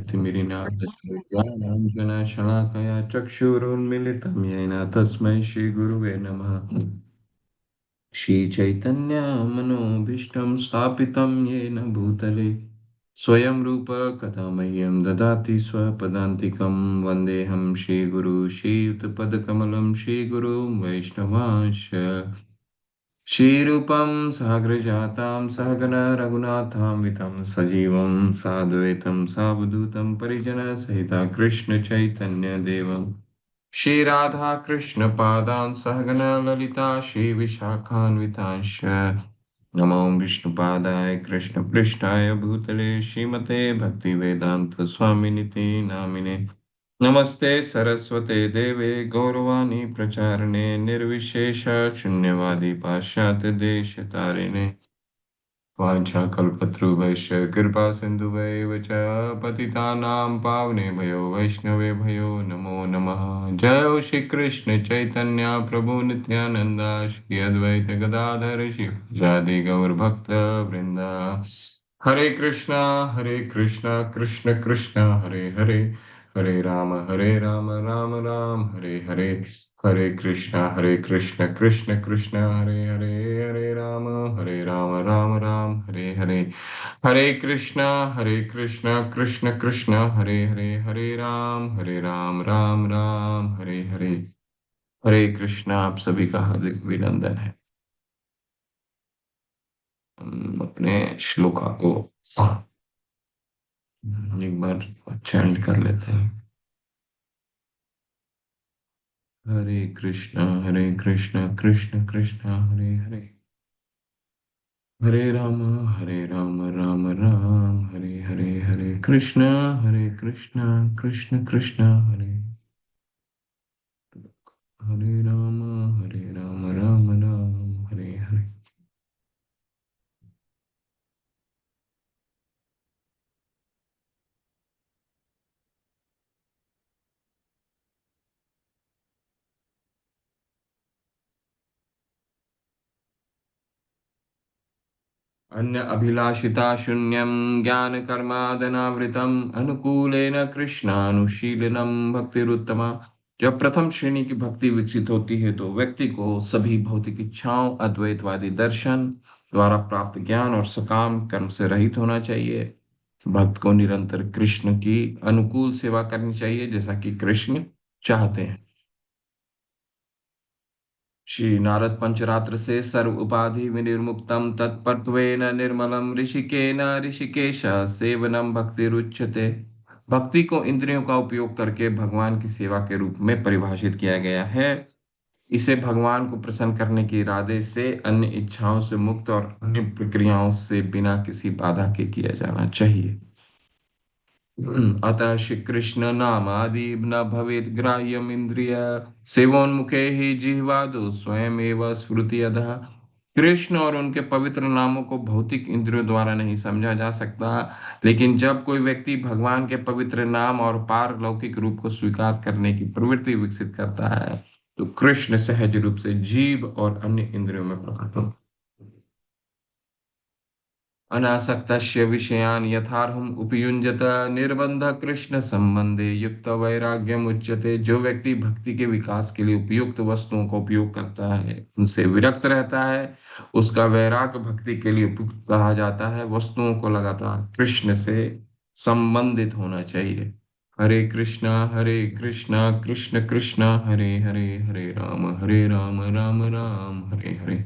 तिमिरिनाथज्ञानाञ्जनशलाकया चक्षुरुन्मिलितं येन तस्मै श्रीगुरुवे नमः। श्रीचैतन्यमनोभीष्टं स्थापितं येन भूतले स्वयं रूप कदा मह्यं ददाति स्वपदान्तिकं वन्देऽहं श्रीगुरु श्रीयुतपदकमलं श्रीगुरुं वैष्णवांश्च श्रीरूपं साग्रजातां सहगण रघुनाथान्वितं सजीवं साद्वैतं सावधूतं परिजनसहितं कृष्ण चैतन्य देवं श्रीराधा कृष्ण पादान् सहगण ललिता श्रीविशाखान्वितांश्च नमो विष्णुपादाय कृष्ण पृष्ठाय भूतले श्रीमते भक्तिवेदांत स्वामिनिति नामिने नमस्ते सरस्वते देवे गौरवाणी प्रचारणे निर्विशेष शून्यवादी पाश्चात्य देश तारिणे वाञ्छाकल्पतरुभ्यश्च कृपा सिन्धुभैव च पतितानां पावनेभ्यो वैष्णवेभ्यो नमो नमः। जय श्री कृष्ण चैतन्य प्रभु नित्यानंद श्री अद्वैत गदाधर शिवादि गौर भक्त वृंदा। हरे कृष्णा कृष्ण कृष्ण हरे हरे, हरे राम राम राम हरे हरे। हरे कृष्ण कृष्ण कृष्ण हरे हरे, हरे राम राम हरे हरे। हरे कृष्ण कृष्ण कृष्ण हरे हरे, हरे राम राम हरे हरे। हरे कृष्णा, आप सभी का हार्दिक अभिनंदन है। हम अपने श्लोका को एक बार चैंट कर लेते हैं। हरे कृष्ण कृष्ण कृष्ण हरे हरे, हरे राम राम राम हरे हरे। हरे कृष्ण कृष्ण कृष्ण हरे हरे राम राम राम हरे हरे। अन्य अभिलाषिता शून्यं ज्ञान कर्मादनावृतम अनुकूलेन कृष्णानुशीलनम भक्तिरुत्तमा। जब प्रथम श्रेणी की भक्ति विकसित होती है तो व्यक्ति को सभी भौतिक इच्छाओं, अद्वैतवादी दर्शन द्वारा प्राप्त ज्ञान और सकाम कर्म से रहित होना चाहिए। भक्त को निरंतर कृष्ण की अनुकूल सेवा करनी चाहिए जैसा कि कृष्ण चाहते हैं। श्री नारद पंचरात्र से सर्व उपाधि विनिर्मुक्तम तत्परत्वेन निर्मलम ऋषिकेन ऋषिकेश सेवनम भक्ति रुच्यते। भक्ति को इंद्रियों का उपयोग करके भगवान की सेवा के रूप में परिभाषित किया गया है। इसे भगवान को प्रसन्न करने के इरादे से अन्य इच्छाओं से मुक्त और अन्य प्रक्रियाओं से बिना किसी बाधा के किया जाना चाहिए। अतः श्री कृष्ण नामादि न भवेत् ग्राह्यम इंद्रिय सेवोन्मुखे ही जिह्वादो स्वयं एव स्फुरति अधः। कृष्ण और उनके पवित्र नामों को भौतिक इंद्रियों द्वारा नहीं समझा जा सकता, लेकिन जब कोई व्यक्ति भगवान के पवित्र नाम और पारलौकिक रूप को स्वीकार करने की प्रवृत्ति विकसित करता है तो कृष्ण सहज रूप से जीव और अन्य इंद्रियों में प्रकट होता है। अनासक्तस्य विषयान् यथार्हम् उपयुञ्जत निर्बंध कृष्ण संबंधे युक्त वैराग्यम उच्यते। जो व्यक्ति भक्ति के विकास के लिए उपयुक्त वस्तुओं का उपयोग करता है, उनसे विरक्त रहता है, उसका वैराग्य भक्ति के लिए उपयुक्त कहा जाता है। वस्तुओं को लगातार कृष्ण से संबंधित होना चाहिए। हरे कृष्णा कृष्ण कृष्ण हरे हरे, हरे राम राम राम हरे हरे।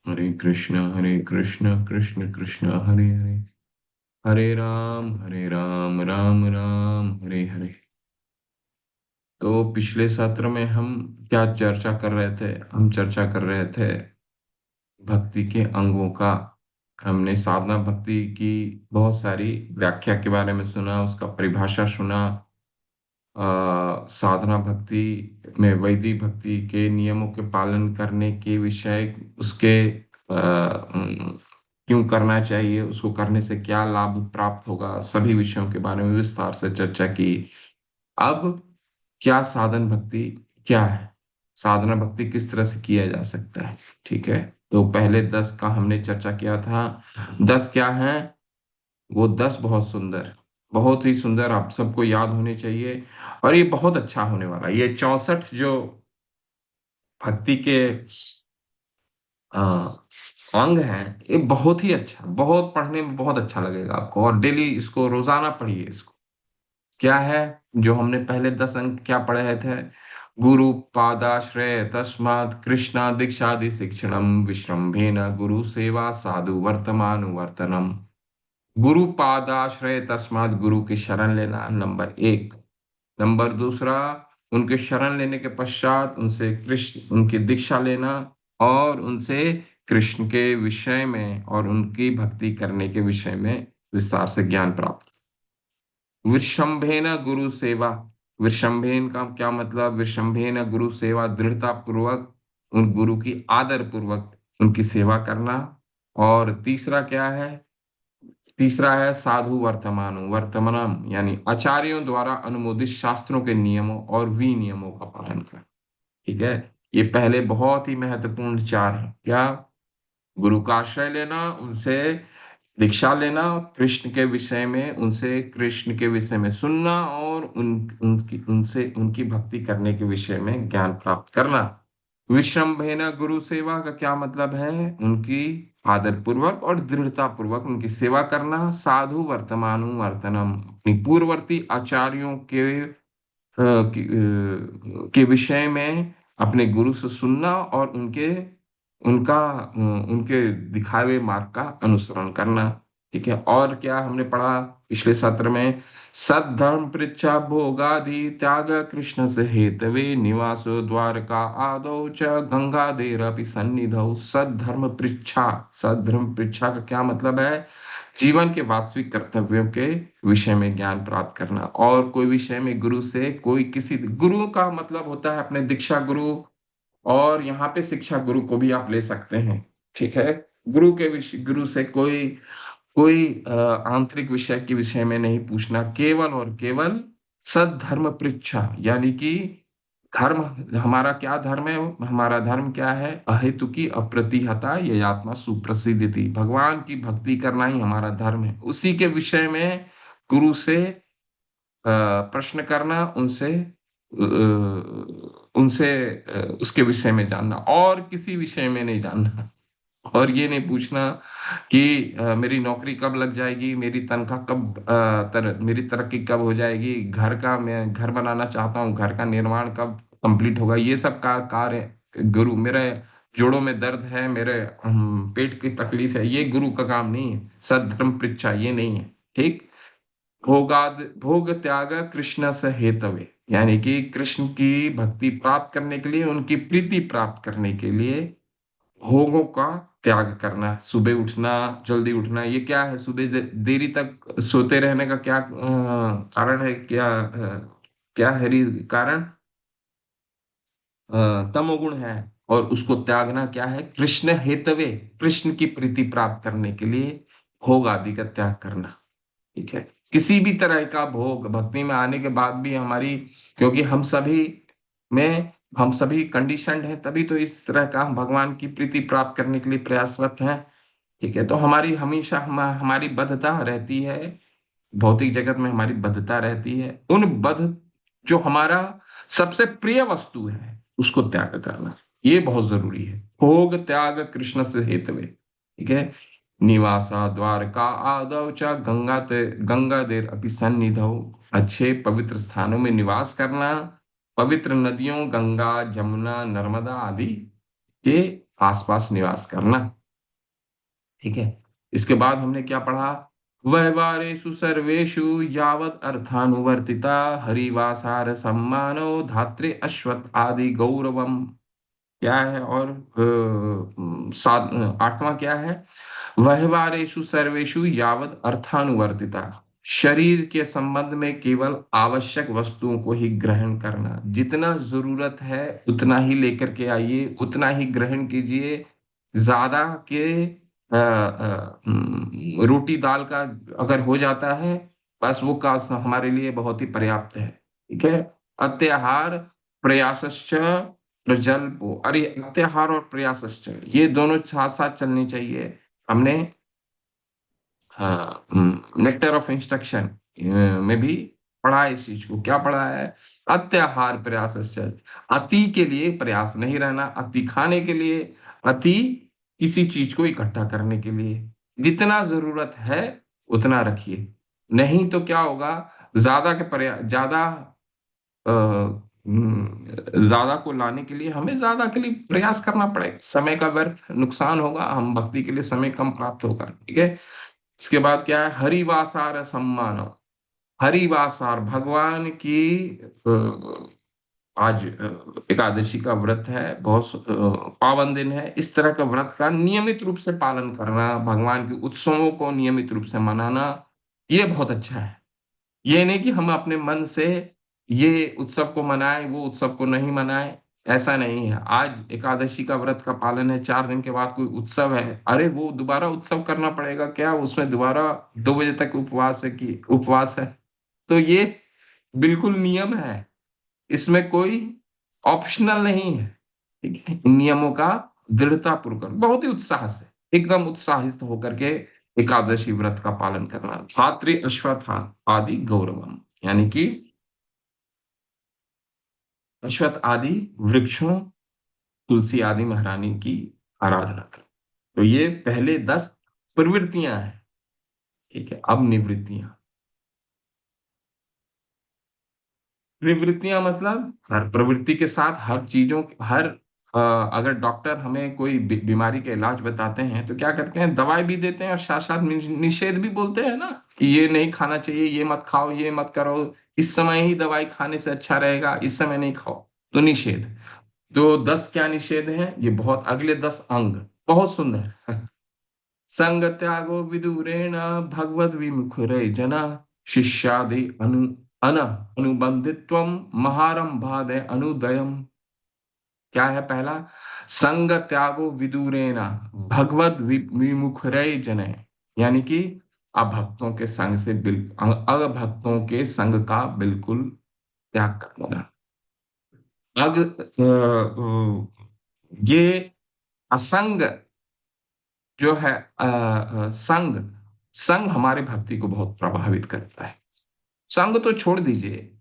हरे कृष्ण कृष्ण कृष्ण हरे हरे, हरे राम राम हरे हरे। तो पिछले सत्र में हम क्या चर्चा कर रहे थे? हम चर्चा कर रहे थे भक्ति के अंगों का। हमने साधना भक्ति की बहुत सारी व्याख्या के बारे में सुना, उसका परिभाषा सुना। साधना भक्ति में वैदिक भक्ति के नियमों के पालन करने के विषय, उसके क्यों करना चाहिए, उसको करने से क्या लाभ प्राप्त होगा, सभी विषयों के बारे में विस्तार से चर्चा की। अब क्या साधन भक्ति क्या है, साधना भक्ति किस तरह से किया जा सकता है? ठीक है, तो पहले 10 का हमने चर्चा किया था। 10 क्या है? वो 10 बहुत सुंदर बहुत ही सुंदर, आप सबको याद होने चाहिए। और ये बहुत अच्छा होने वाला है। ये 64 जो भक्ति के अ, अंग हैं, ये बहुत ही अच्छा, बहुत पढ़ने में बहुत अच्छा लगेगा आपको। और डेली इसको रोजाना पढ़िए इसको। क्या है जो हमने पहले 10 अंक क्या पढ़े थे? गुरु पादाश्रय तस्मात् कृष्णा दीक्षादि शिक्षणम विश्रम्भेन गुरु सेवा साधु वर्तमानुवर्तनम। गुरु पादाश्रय तस्मात्, गुरु की शरण लेना, नंबर एक। नंबर दूसरा, उनके शरण लेने के पश्चात उनसे कृष्ण उनकी दीक्षा लेना, और उनसे कृष्ण के विषय में और उनकी भक्ति करने के विषय में विस्तार से ज्ञान प्राप्त। विषंभेन गुरु सेवा। विषंभेन का क्या मतलब? विषंभेन गुरु सेवा, दृढ़ता पूर्वक उन गुरु की आदर पूर्वक उनकी सेवा करना। और तीसरा क्या है? तीसरा है साधु वर्तमान वर्तमानम, यानी आचार्यों द्वारा अनुमोदित शास्त्रों के नियमों और विनियमों का पालन करना। ठीक है। ये पहले बहुत ही महत्वपूर्ण चार है। क्या? गुरु का आश्रय लेना, उनसे दीक्षा लेना, कृष्ण के विषय में उनसे कृष्ण के विषय में सुनना, और उनसे उनकी भक्ति करने के विषय में ज्ञान प्राप्त करना। विश्रम्भेन गुरु सेवा का क्या मतलब है? उनकी आदर पूर्वक और दृढ़ता पूर्वक उनकी सेवा करना। साधु वर्तमानु वर्तनम, अपनी पूर्ववर्ती आचार्यों के विषय में अपने गुरु से सुनना, और उनके दिखाए हुए मार्ग का अनुसरण करना। ठीक है। और क्या हमने पढ़ा पिछले सत्र में? सद्धर्म पृच्छा भोगादि त्याग कृष्ण से हेतवे निवासो द्वारका आदौ च गंगादेरपि सन्निधौ। सद्धर्म पृच्छा। सद्धर्म पृच्छा का क्या मतलब है? जीवन के वास्तविक कर्तव्यों के विषय में ज्ञान प्राप्त करना। और कोई विषय में गुरु से, कोई किसी गुरु का मतलब होता है अपने दीक्षा गुरु, और यहाँ पे शिक्षा गुरु को भी आप ले सकते हैं। ठीक है। गुरु के विषय, गुरु से कोई कोई आंतरिक विषय के विषय में नहीं पूछना, केवल और केवल सद्धर्म पृच्छा, यानी कि धर्म। हमारा क्या धर्म है? हमारा धर्म क्या है? अहेतु की अप्रतिहता ये आत्मा सुप्रसिद्ध थी। भगवान की भक्ति करना ही हमारा धर्म है। उसी के विषय में गुरु से प्रश्न करना, उनसे उसके विषय में जानना, और किसी विषय में नहीं जानना। और ये नहीं पूछना कि मेरी नौकरी कब लग जाएगी, मेरी तनख्वाह कब, मेरी तरक्की कब हो जाएगी, मैं घर बनाना चाहता हूँ, घर का निर्माण कब कंप्लीट होगा। ये सब का कार्य गुरु, मेरे जोड़ों में दर्द है, मेरे पेट की तकलीफ है, ये गुरु का काम नहीं है। सद्धर्म पृच्छा ये नहीं है। ठीक। भोग त्याग कृष्ण से हेतवे, यानी कि कृष्ण की भक्ति प्राप्त करने के लिए, उनकी प्रीति प्राप्त करने के लिए भोगों का त्याग करना। सुबह उठना, जल्दी उठना, ये क्या है? सुबह देरी तक सोते रहने का क्या कारण है? क्या है कारण? तमोगुण है। और उसको त्यागना क्या है? कृष्ण हेतवे, कृष्ण की प्रीति प्राप्त करने के लिए भोग आदि का त्याग करना। ठीक है। किसी भी तरह का भोग भक्ति में आने के बाद भी हमारी, क्योंकि में हम सभी कंडीशनड हैं, तभी तो इस तरह का हम भगवान की प्रीति प्राप्त करने के लिए प्रयासरत हैं। ठीक है। तो हमारी हमेशा हमारी बद्धता रहती है, भौतिक जगत में हमारी बद्धता रहती है। उन बद्ध जो हमारा सबसे प्रिय वस्तु है उसको त्याग करना, ये बहुत जरूरी है। भोग त्याग कृष्ण से हेतवे। ठीक है। निवासा द्वारका आदौ च गंगा देर अपि सन्निधौ। अच्छे पवित्र स्थानों में निवास करना, पवित्र नदियों गंगा जमुना नर्मदा आदि के आसपास निवास करना। ठीक है। इसके बाद हमने क्या पढ़ा? व्यवहारेषु सर्वेषु यावत् अर्थानुवर्तिता हरिवासार सम्मानो धात्रे अश्वत्थ आदि गौरवम। क्या है? और आठवां क्या है? व्यवहारेषु सर्वेषु यावत् अर्थानुवर्तिता, शरीर के संबंध में केवल आवश्यक वस्तुओं को ही ग्रहण करना। जितना जरूरत है उतना ही लेकर के आइए, उतना ही ग्रहण कीजिए। ज्यादा के रोटी दाल का अगर हो जाता है, बस वो का हमारे लिए बहुत ही पर्याप्त है। ठीक है। अत्याहार प्रयासश्च प्रजल्पो, अरे अत्याहार और प्रयासश्च ये दोनों साथ साथ चलनी चाहिए। हमने हाँ, नेक्टर ऑफ इंस्ट्रक्शन, में भी पढ़ा है इस चीज को। क्या पढ़ा है? अत्याहार प्रयास, अति के लिए प्रयास नहीं रहना, अति खाने के लिए, अति किसी चीज को इकट्ठा करने के लिए। जितना जरूरत है उतना रखिए, नहीं तो क्या होगा, ज्यादा के प्रयास, ज्यादा को लाने के लिए हमें ज्यादा के लिए प्रयास करना पड़ेगा, समय का व्यर्थ नुकसान होगा, हम भक्ति के लिए समय कम प्राप्त होगा। ठीक है। इसके बाद क्या है? हरिवासार सम्मान। हरिवासार भगवान की आज एकादशी का व्रत है, बहुत पावन दिन है। इस तरह का व्रत का नियमित रूप से पालन करना, भगवान के उत्सवों को नियमित रूप से मनाना, ये बहुत अच्छा है। ये नहीं कि हम अपने मन से ये उत्सव को मनाएं, वो उत्सव को नहीं मनाएं। ऐसा नहीं है। आज एकादशी का व्रत का पालन है, 4 दिन के बाद कोई उत्सव है, अरे वो दोबारा उत्सव करना पड़ेगा क्या? उसमें दोबारा 2 बजे तक उपवास है कि उपवास है? तो ये बिल्कुल नियम है, इसमें कोई ऑप्शनल नहीं है। ठीक है। इन नियमों का दृढ़ता पूर्वक बहुत ही उत्साह से, एकदम उत्साहित होकर के एकादशी व्रत का पालन करना। धात्री अश्वत्थ आदि गौरवम, यानी कि अश्वत्थ आदि वृक्षों, तुलसी आदि महारानी की आराधना कर। तो ये पहले 10 प्रवृत्तियां हैं। ठीक है। अब निवृत्तियां। निवृत्तियां मतलब हर प्रवृत्ति के साथ हर चीजों, हर अगर डॉक्टर हमें कोई बीमारी का इलाज बताते हैं तो क्या करते हैं? दवाई भी देते हैं और साथ साथ निषेध भी बोलते हैं ना, कि ये नहीं खाना चाहिए, ये मत खाओ, ये मत करो, इस समय ही दवाई खाने से अच्छा रहेगा, इस समय नहीं खाओ। तो निषेध। तो 10 क्या निषेध हैं? ये बहुत अगले 10 अंग बहुत सुंदर। संग त्यागो विदुरेण भगवद विमुखुरे जना, शिष्यादि अन अनुबंधित्वम महारंभादे अनुदयम। क्या है पहला? संग त्यागो विदुरेण भगवद विमुखुरे जने, यानी कि अभक्तों के संग से अभक्तों के संग का बिल्कुल त्याग कर देना। ये असंग जो है, संग, संग हमारे भक्ति को बहुत प्रभावित करता है। संग तो छोड़ दीजिए,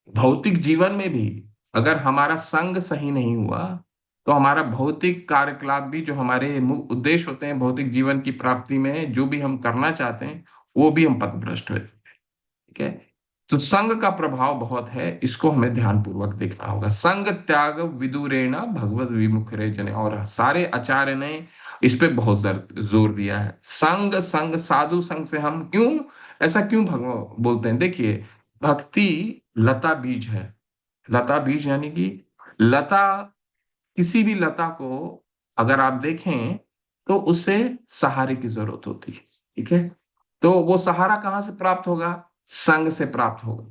भौतिक जीवन में भी अगर हमारा संग सही नहीं हुआ तो हमारा भौतिक कार्यकलाप भी, जो हमारे उद्देश्य होते हैं भौतिक जीवन की प्राप्ति में, जो भी हम करना चाहते हैं, वो भी हम पथभ्रष्ट हो। ठीक है। तो संघ का प्रभाव बहुत है, इसको हमें ध्यान पूर्वक देखना होगा। संघ त्याग विदुरेणा भगवत विमुखरे जने, और सारे आचार्य ने इस पे बहुत जोर दिया है। संग संग साधु संग से हम क्यों, ऐसा क्यों भगवान बोलते हैं? देखिए, भक्ति लता बीज है। लता बीज यानी कि लता, किसी भी लता को अगर आप देखें तो उसे सहारे की जरूरत होती है। ठीक है। तो वो सहारा कहाँ से प्राप्त होगा? संग से प्राप्त होगा।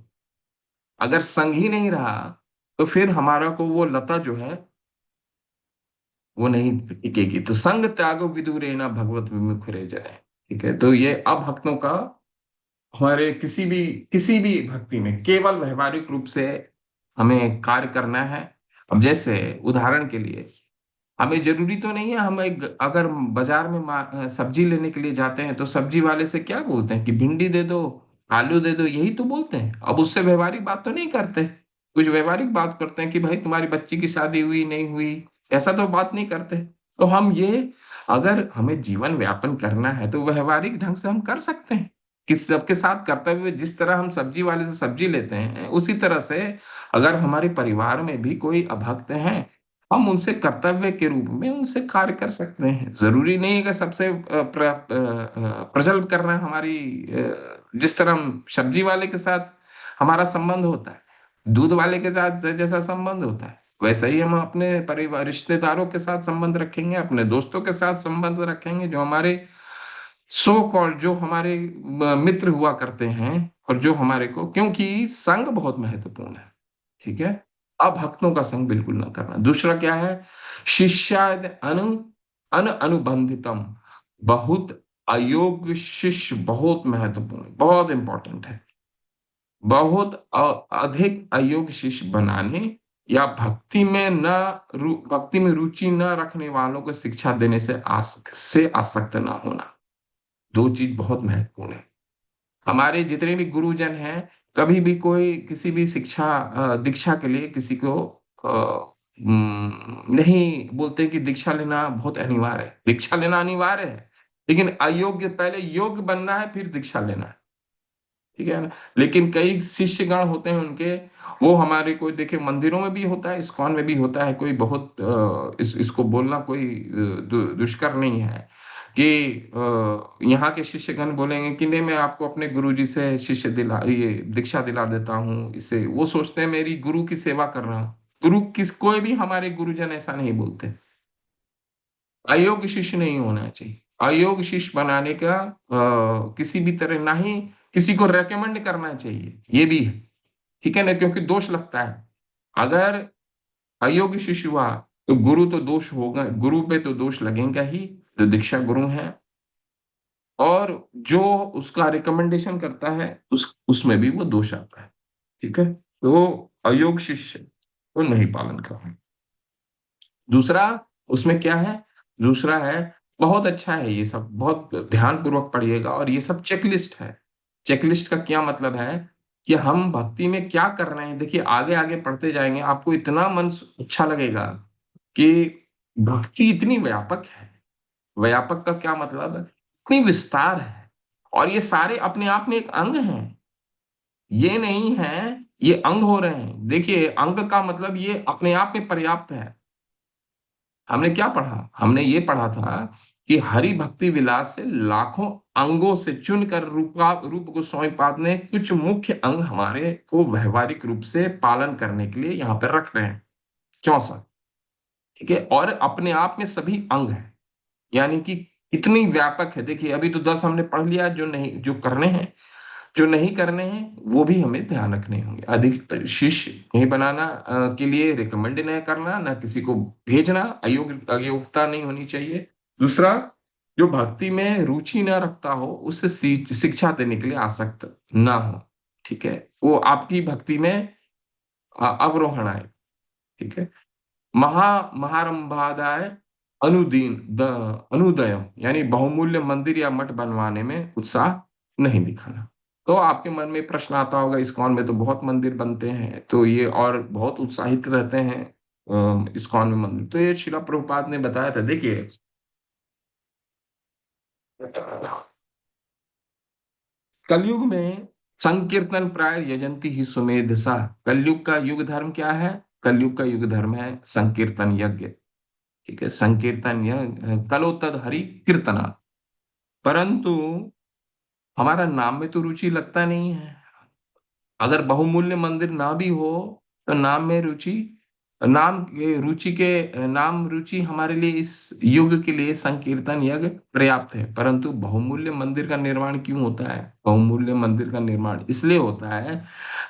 अगर संग ही नहीं रहा तो फिर हमारा को वो लता जो है वो नहीं टिकेगी। तो संग त्यागो विदुरेणा भगवत विमुखरे जय। ठीक है। तो ये अभक्तों का हमारे किसी भी भक्ति में केवल व्यवहारिक रूप से हमें कार्य करना है। अब जैसे उदाहरण के लिए, हमें जरूरी तो नहीं है, हम अगर बाजार में सब्जी लेने के लिए जाते हैं तो सब्जी वाले से क्या बोलते हैं? कि भिंडी दे दो, आलू दे दो, यही तो बोलते हैं। अब उससे व्यवहारिक बात तो नहीं करते, कुछ व्यवहारिक बात करते हैं कि भाई तुम्हारी बच्ची की शादी हुई नहीं हुई, ऐसा तो बात नहीं करते। तो हम ये, अगर हमें जीवन व्यापन करना है तो व्यवहारिक ढंग से हम कर सकते हैं। किस सबके साथ करते हुए, जिस तरह हम सब्जी वाले से सब्जी लेते हैं उसी तरह से अगर हमारे परिवार में भी कोई अभक्त हैं, हम उनसे कर्तव्य के रूप में उनसे कार्य कर सकते हैं। जरूरी नहीं है कि सबसे प्रजल्प करना है। हमारी जिस तरह हम सब्जी वाले के साथ हमारा संबंध होता है, दूध वाले के साथ जैसा संबंध होता है, वैसा ही हम अपने परिवार रिश्तेदारों के साथ संबंध रखेंगे, अपने दोस्तों के साथ संबंध रखेंगे, जो हमारे सो कॉल्ड, जो हमारे मित्र हुआ करते हैं, और जो हमारे को, क्योंकि संग बहुत महत्वपूर्ण है। ठीक है। अभक्तों का संग बिल्कुल ना करना। दूसरा क्या है? शिष्याद अनुबंधितम। बहुत अयोग्य शिष्य बहुत महत्वपूर्ण, बहुत इंपॉर्टेंट है। बहुत अधिक अयोग्य शिष्य बनाने या भक्ति में रुचि न रखने वालों को शिक्षा देने से आसक्त ना होना, दो चीज बहुत महत्वपूर्ण है। हमारे जितने भी गुरुजन हैं, कभी भी कोई किसी भी शिक्षा दीक्षा के लिए किसी को नहीं बोलते कि दीक्षा लेना बहुत अनिवार्य है। दीक्षा लेना अनिवार्य है, लेकिन अयोग्य, पहले योग्य बनना है फिर दीक्षा लेना है। ठीक है ना? लेकिन कई शिष्यगण होते हैं उनके, वो हमारे कोई देखे मंदिरों में भी होता है, इस्कॉन में भी होता है, कोई बहुत इसको बोलना कोई दुष्कर नहीं है कि यहाँ के शिष्यगण बोलेंगे कि नहीं, मैं आपको अपने गुरुजी से शिष्य दिला ये दीक्षा दिला देता हूँ, इससे वो सोचते हैं मेरी गुरु की सेवा कर रहा हूँ। गुरु किस, कोई भी हमारे गुरुजन ऐसा नहीं बोलते। अयोग्य शिष्य नहीं होना चाहिए। अयोग्य शिष्य बनाने का किसी भी तरह ना ही किसी को रेकमेंड करना चाहिए, ये भी है। ठीक है ना? क्योंकि दोष लगता है। अगर अयोग्य शिष्य हुआ तो गुरु तो दोष होगा, गुरु पे तो दोष लगेगा ही, जो दीक्षा गुरु है। और जो उसका रिकमेंडेशन करता है उसमें भी वो दोष आता है। ठीक है? तो अयोग्य शिष्य को नहीं पालन करना। दूसरा उसमें क्या है? दूसरा है, बहुत अच्छा है ये सब, बहुत ध्यान पूर्वक पढ़िएगा, और ये सब चेकलिस्ट है। चेकलिस्ट का क्या मतलब है कि हम भक्ति में क्या कर रहे हैं। देखिए, आगे आगे पढ़ते जाएंगे, आपको इतना मन अच्छा लगेगा कि भक्ति इतनी व्यापक है। व्यापक का क्या मतलब है? इतनी विस्तार है, और ये सारे अपने आप में एक अंग हैं। ये नहीं है ये अंग हो रहे हैं। देखिए, अंग का मतलब ये अपने आप में पर्याप्त है। हमने क्या पढ़ा? हमने ये पढ़ा था कि हरि भक्ति विलास से लाखों अंगों से चुनकर रूप गोस्वामी पाद ने कुछ मुख्य अंग हमारे को व्यवहारिक रूप से पालन करने के लिए यहाँ पर रख रहे हैं, 64। ठीक है? और अपने आप में सभी अंग हैं, यानी कि इतनी व्यापक है। देखिए, अभी तो 10 हमने पढ़ लिया, जो नहीं, जो करने हैं, जो नहीं करने हैं वो भी हमें ध्यान रखने होंगे। अधिक शिष्य नहीं बनाना के लिए रिकमेंड नहीं करना, ना किसी को भेजना, अयोग्यता नहीं होनी चाहिए। दूसरा, जो भक्ति में रुचि ना रखता हो उससे शिक्षा देने के लिए आसक्त ना हो। ठीक है? वो आपकी भक्ति में अवरोहण आए। ठीक है? महारंभादाय अनुदीन द अनुदयम, यानी बहुमूल्य मंदिर या मठ बनवाने में उत्साह नहीं दिखाना। तो आपके मन में प्रश्न आता होगा, इस्कॉन में तो बहुत मंदिर बनते हैं, तो ये और बहुत उत्साहित रहते हैं इस्कॉन में मंदिर। तो ये शिला प्रभुपाद ने बताया था। देखिए, कलयुग में संकीर्तन प्राय यजंती ही सुमेध सा। कलयुग का युग धर्म क्या है? कलयुग का युग धर्म है संकीर्तन यज्ञ। ठीक है? संकीर्तन यज्ञ, कलो तद हरि कीर्तना। परंतु हमारा नाम में तो रुचि लगता नहीं है। अगर बहुमूल्य मंदिर ना भी हो तो नाम में रुचि, नाम के रुचि के नाम रुचि हमारे लिए इस युग के लिए संकीर्तन यज्ञ पर्याप्त है। परंतु बहुमूल्य मंदिर का निर्माण क्यों होता है? बहुमूल्य मंदिर का निर्माण इसलिए होता है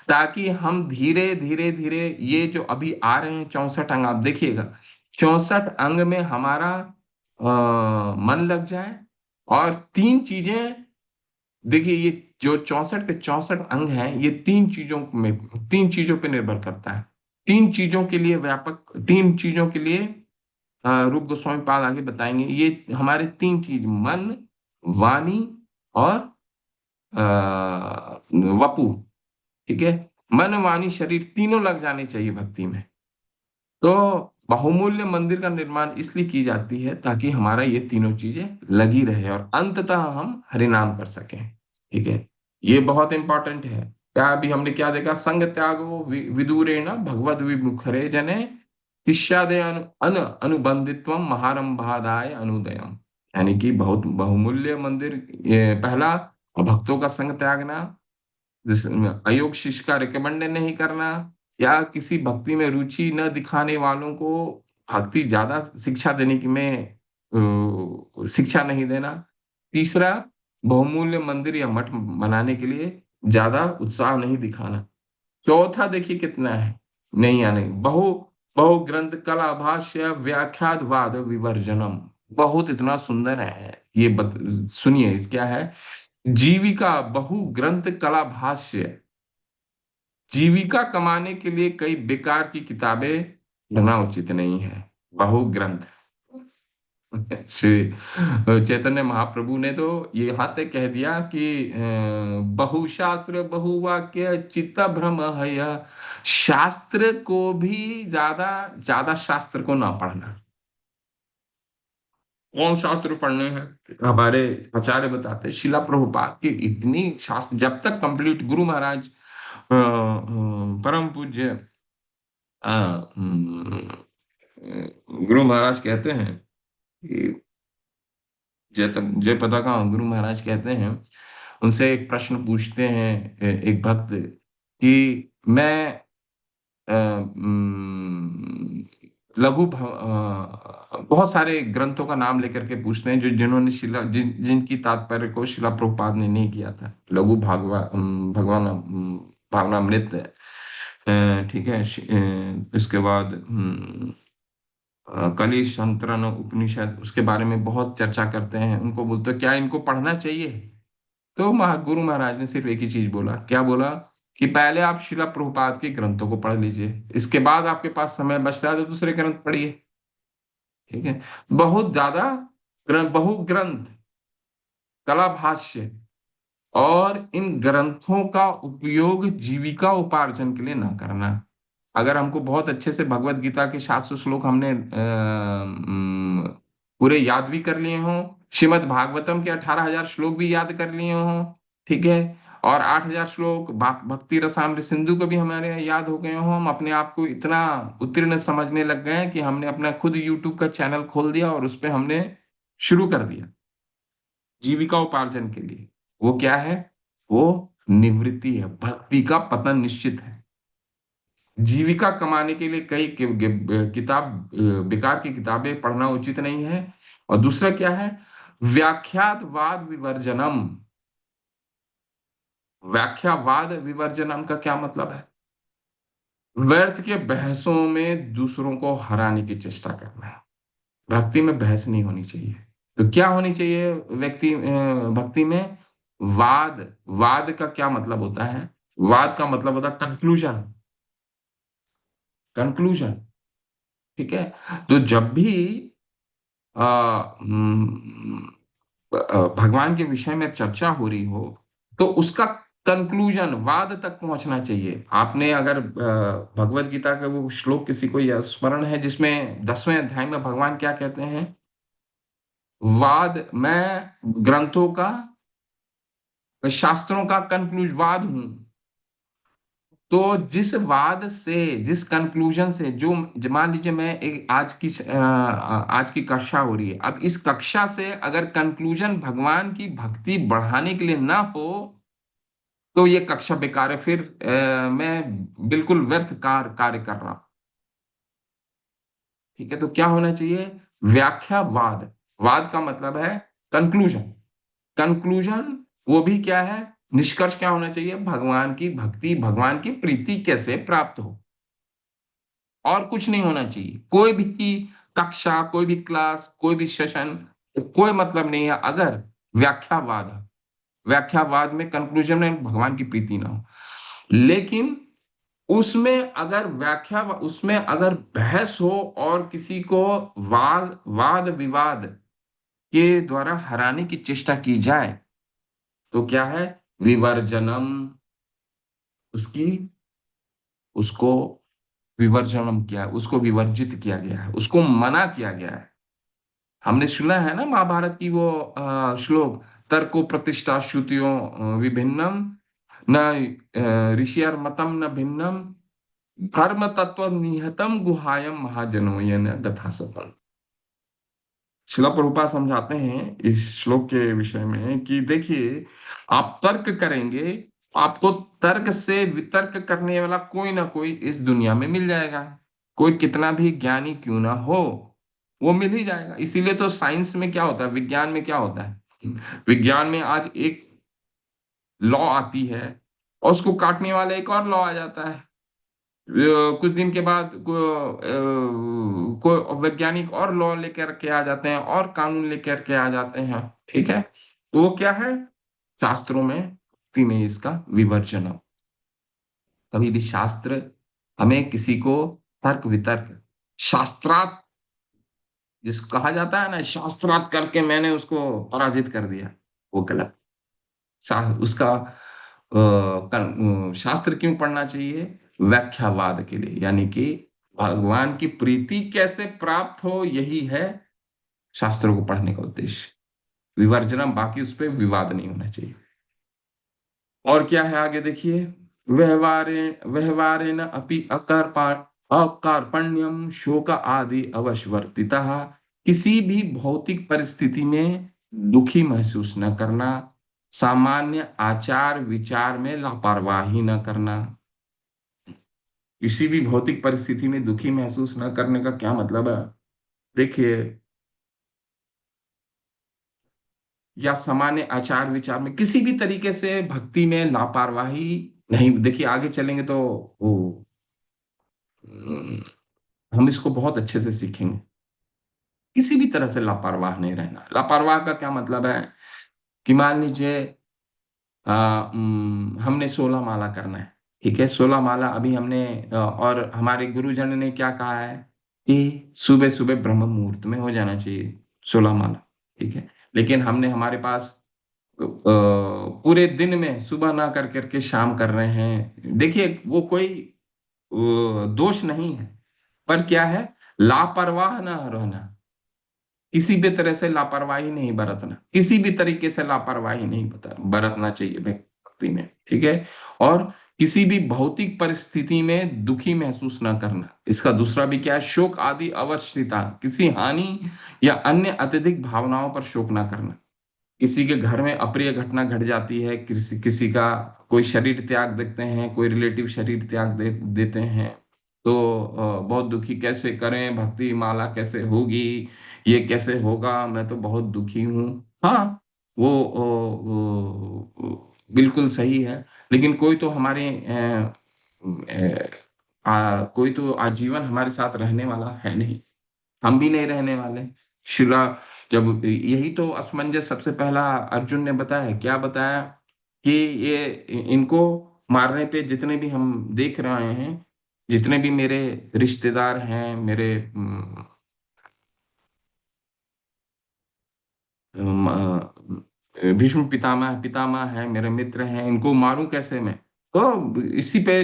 ताकि हम धीरे धीरे धीरे, ये जो अभी आ रहे हैं 64 अंग, आप देखिएगा, 64 अंग में हमारा मन लग जाए। और तीन चीजें, देखिए, ये जो 64 के 64 अंग हैं, ये तीन चीजों पे निर्भर करता है। तीन चीजों के लिए व्यापक, तीन चीजों के लिए रूप गोस्वामी पाद आगे बताएंगे। ये हमारे तीन चीज, मन, वाणी और वपु। ठीक है? मन, वाणी, शरीर तीनों लग जाने चाहिए भक्ति में। तो बहुमूल्य मंदिर का निर्माण इसलिए की जाती है ताकि हमारा ये तीनों चीजें लगी रहे और अंततः हम हरिनाम कर सकें। ठीक है? ये बहुत इंपॉर्टेंट है। क्या अभी हमने क्या देखा? संग त्यागो विदुरेण भगवद विमुखरे जने शिष्यादय अनुबंधित्वम महारंभादाय अनुदयम। यानी कि बहुत बहुमूल्य मंदिर, ये पहला, भक्तों का संग त्यागना, अयोग शिष्य का रिकमेंड नहीं करना, या किसी भक्ति में रुचि न दिखाने वालों को भक्ति ज्यादा शिक्षा देने की में शिक्षा नहीं देना। तीसरा, बहुमूल्य मंदिर या मठ बनाने के लिए ज्यादा उत्साह नहीं दिखाना। चौथा देखिए कितना है, नहीं आने, बहु बहु ग्रंथ कला भाष्य व्याख्यात वाद विवर्जनम। बहुत इतना सुंदर है ये, सुनिए इस क्या है। जीविका बहु ग्रंथ कला भाष्य, जीविका कमाने के लिए कई बेकार की किताबें पढ़ना उचित नहीं है। बहु ग्रंथ, श्री चैतन्य महाप्रभु ने तो ये यहाँ तक कह दिया कि बहुशास्त्र बहुवाक्य चित्त भ्रम है यह। शास्त्र को भी ज्यादा ज्यादा शास्त्र को ना पढ़ना। कौन शास्त्र पढ़ने हैं? हमारे आचार्य बताते हैं, शिला प्रभुपाद की इतनी शास्त्र जब तक कंप्लीट गुरु महाराज परम पूज्य अ, गुरु महाराज कहते हैं कि जय जय पताका गुरु महाराज कहते हैं, उनसे एक प्रश्न पूछते हैं एक भक्त कि मैं बहुत सारे ग्रंथों का नाम लेकर के पूछते हैं जो जिन्होंने जिनकी तात्पर्य को शिला प्रभुपाद ने नहीं किया था। भगवान भावनामृत ठीक है। इसके बाद कली संतरण उपनिषद उसके बारे में बहुत चर्चा करते हैं। उनको बोलते क्या इनको पढ़ना चाहिए? तो गुरु महाराज ने सिर्फ एक ही चीज बोला। क्या बोला? कि पहले आप शिला प्रभुपाद के ग्रंथों को पढ़ लीजिए, इसके बाद आपके पास समय बचता है तो दूसरे ग्रंथ पढ़िए। ठीक है। बहुत ज्यादा बहुग्रंथ कला भाष्य और इन ग्रंथों का उपयोग जीविका उपार्जन के लिए ना करना। अगर हमको बहुत अच्छे से भगवत गीता के 700 श्लोक हमने पूरे याद भी कर लिए हों, श्रीमद् भागवतम के 18,000 श्लोक भी याद कर लिए हों, ठीक है, और 8,000 श्लोक भक्ति रसामृत सिंधु को भी हमारे याद हो गए हों, हम अपने आप को इतना उत्तीर्ण समझने लग गए हैं कि हमने अपना खुद यूट्यूब का चैनल खोल दिया और उस पर हमने शुरू कर दिया जीविका उपार्जन के लिए। वो क्या है? वो निवृत्ति है, भक्ति का पतन निश्चित है। जीविका कमाने के लिए कई किताब बेकार की किताबें पढ़ना उचित नहीं है। और दूसरा क्या है? व्याख्यातवाद विवर्जनम। व्याख्यावाद विवर्जनम का क्या मतलब है? व्यर्थ के बहसों में दूसरों को हराने की चेष्टा करना है। भक्ति में बहस नहीं होनी चाहिए। तो क्या होनी चाहिए भक्ति में? वाद। वाद का क्या मतलब होता है? वाद का मतलब होता है कंक्लूजन। कंक्लूजन। ठीक है। तो जब भी अ, हम्म, भगवान के विषय में चर्चा हो रही हो तो उसका कंक्लूजन वाद तक पहुंचना चाहिए। आपने अगर भगवत गीता का वो श्लोक किसी को यह स्मरण है जिसमें 10वें अध्याय में भगवान क्या कहते हैं? वाद मैं ग्रंथों का शास्त्रों का कंक्लूज वाद हूं। तो जिस वाद से जिस कंक्लूजन से जो मान लीजिए मैं एक आज की कक्षा हो रही है, अब इस कक्षा से अगर कंक्लूजन भगवान की भक्ति बढ़ाने के लिए ना हो तो ये कक्षा बेकार है। फिर मैं बिल्कुल व्यर्थ कार्य कर रहा हूं। ठीक है। तो क्या होना चाहिए? व्याख्या वाद। वाद का मतलब है कंक्लूजन। कंक्लूजन वो भी क्या है? निष्कर्ष क्या होना चाहिए? भगवान की भक्ति भगवान की प्रीति कैसे प्राप्त हो, और कुछ नहीं होना चाहिए। कोई भी कक्षा कोई भी क्लास कोई भी सेशन कोई मतलब नहीं है अगर व्याख्यावाद है। व्याख्यावाद में कंक्लूजन में भगवान की प्रीति ना हो। लेकिन उसमें अगर बहस हो और किसी को वाद वाद विवाद के द्वारा हराने की चेष्टा की जाए तो क्या है? विवर्जनम। उसकी उसको विवर्जनम किया है, उसको विवर्जित किया गया है, उसको मना किया गया है। हमने सुना है ना महाभारत की वो श्लोक, तर्को प्रतिष्ठा श्रुतियों विभिन्नम न ऋषियर मतम न भिन्नम धर्म तत्व निहतम गुहायम महाजनो ये न गथा सपन। शिला प्रभुपाद समझाते हैं इस श्लोक के विषय में कि देखिए, आप तर्क करेंगे, आपको तर्क से वितर्क करने वाला कोई ना कोई इस दुनिया में मिल जाएगा। कोई कितना भी ज्ञानी क्यों ना हो, वो मिल ही जाएगा। इसीलिए तो साइंस में क्या होता है, विज्ञान में क्या होता है, विज्ञान में आज एक लॉ आती है और उसको काटने वाला एक और लॉ आ जाता है। कुछ दिन के बाद कोई वैज्ञानिक और लॉ लेकर के आ जाते हैं और कानून लेकर के आ जाते हैं। ठीक है। तो वो क्या है? शास्त्रों में भक्ति में इसका विवर्चन हो। कभी भी शास्त्र हमें किसी को तर्क वितर्क शास्त्रार्थ जिसको कहा जाता है ना शास्त्रार्थ करके मैंने उसको पराजित कर दिया, वो गलत। उसका शास्त्र क्यों पढ़ना चाहिए? व्याख्यावाद के लिए, यानी कि भगवान की प्रीति कैसे प्राप्त हो, यही है शास्त्रों को पढ़ने का उद्देश्य। विवर्जनम, बाकी उस पर विवाद नहीं होना चाहिए। और क्या है आगे देखिए, व्यवहारेण अपि अकार्पण्यम शोक आदि अवशवर्तिता। किसी भी भौतिक परिस्थिति में दुखी महसूस न करना, सामान्य आचार विचार में लापरवाही न करना। किसी भी भौतिक परिस्थिति में दुखी महसूस न करने का क्या मतलब है? देखिए, या सामान्य आचार विचार में किसी भी तरीके से भक्ति में लापरवाही नहीं। देखिए आगे चलेंगे तो वो अम, हम इसको बहुत अच्छे से सीखेंगे। किसी भी तरह से लापरवाह नहीं रहना। लापरवाह का क्या मतलब है कि मान लीजिए हमने 16 माला करना है, ठीक है, 16 माला अभी हमने और हमारे गुरुजन ने क्या कहा है कि सुबह सुबह ब्रह्म मुहूर्त में हो जाना चाहिए 16 माला, ठीक है। लेकिन हमने हमारे पास पूरे दिन में सुबह ना कर करके शाम कर रहे हैं। देखिए वो कोई दोष नहीं है, पर क्या है, लापरवाह ना रहना। किसी भी तरह से लापरवाही नहीं बरतना, किसी भी तरीके से लापरवाही नहीं बरतना चाहिए भक्ति में, ठीक है। और किसी भी भौतिक परिस्थिति में दुखी महसूस ना करना। इसका दूसरा भी क्या है, शोक आदि अवस्थिता, किसी हानि या अन्य अत्यधिक भावनाओं पर शोक ना करना। किसी के घर में अप्रिय घटना घट जाती है, किसी किसी का कोई शरीर त्याग देते हैं, कोई रिलेटिव शरीर त्याग देते हैं, तो बहुत दुखी, कैसे करें, भक्ति माला कैसे होगी, ये कैसे होगा, मैं तो बहुत दुखी हूँ। हाँ, वो बिल्कुल सही है। लेकिन कोई तो हमारे कोई तो आजीवन हमारे साथ रहने वाला है नहीं, हम भी नहीं रहने वाले। शिला, जब यही तो असमंजस सबसे पहला अर्जुन ने बताया, क्या बताया कि ये इनको मारने पे जितने भी हम देख रहे हैं, जितने भी मेरे रिश्तेदार हैं, मेरे भीष्म पितामह पितामह है, मेरे मित्र हैं, इनको मारूं कैसे मैं? तो इसी पे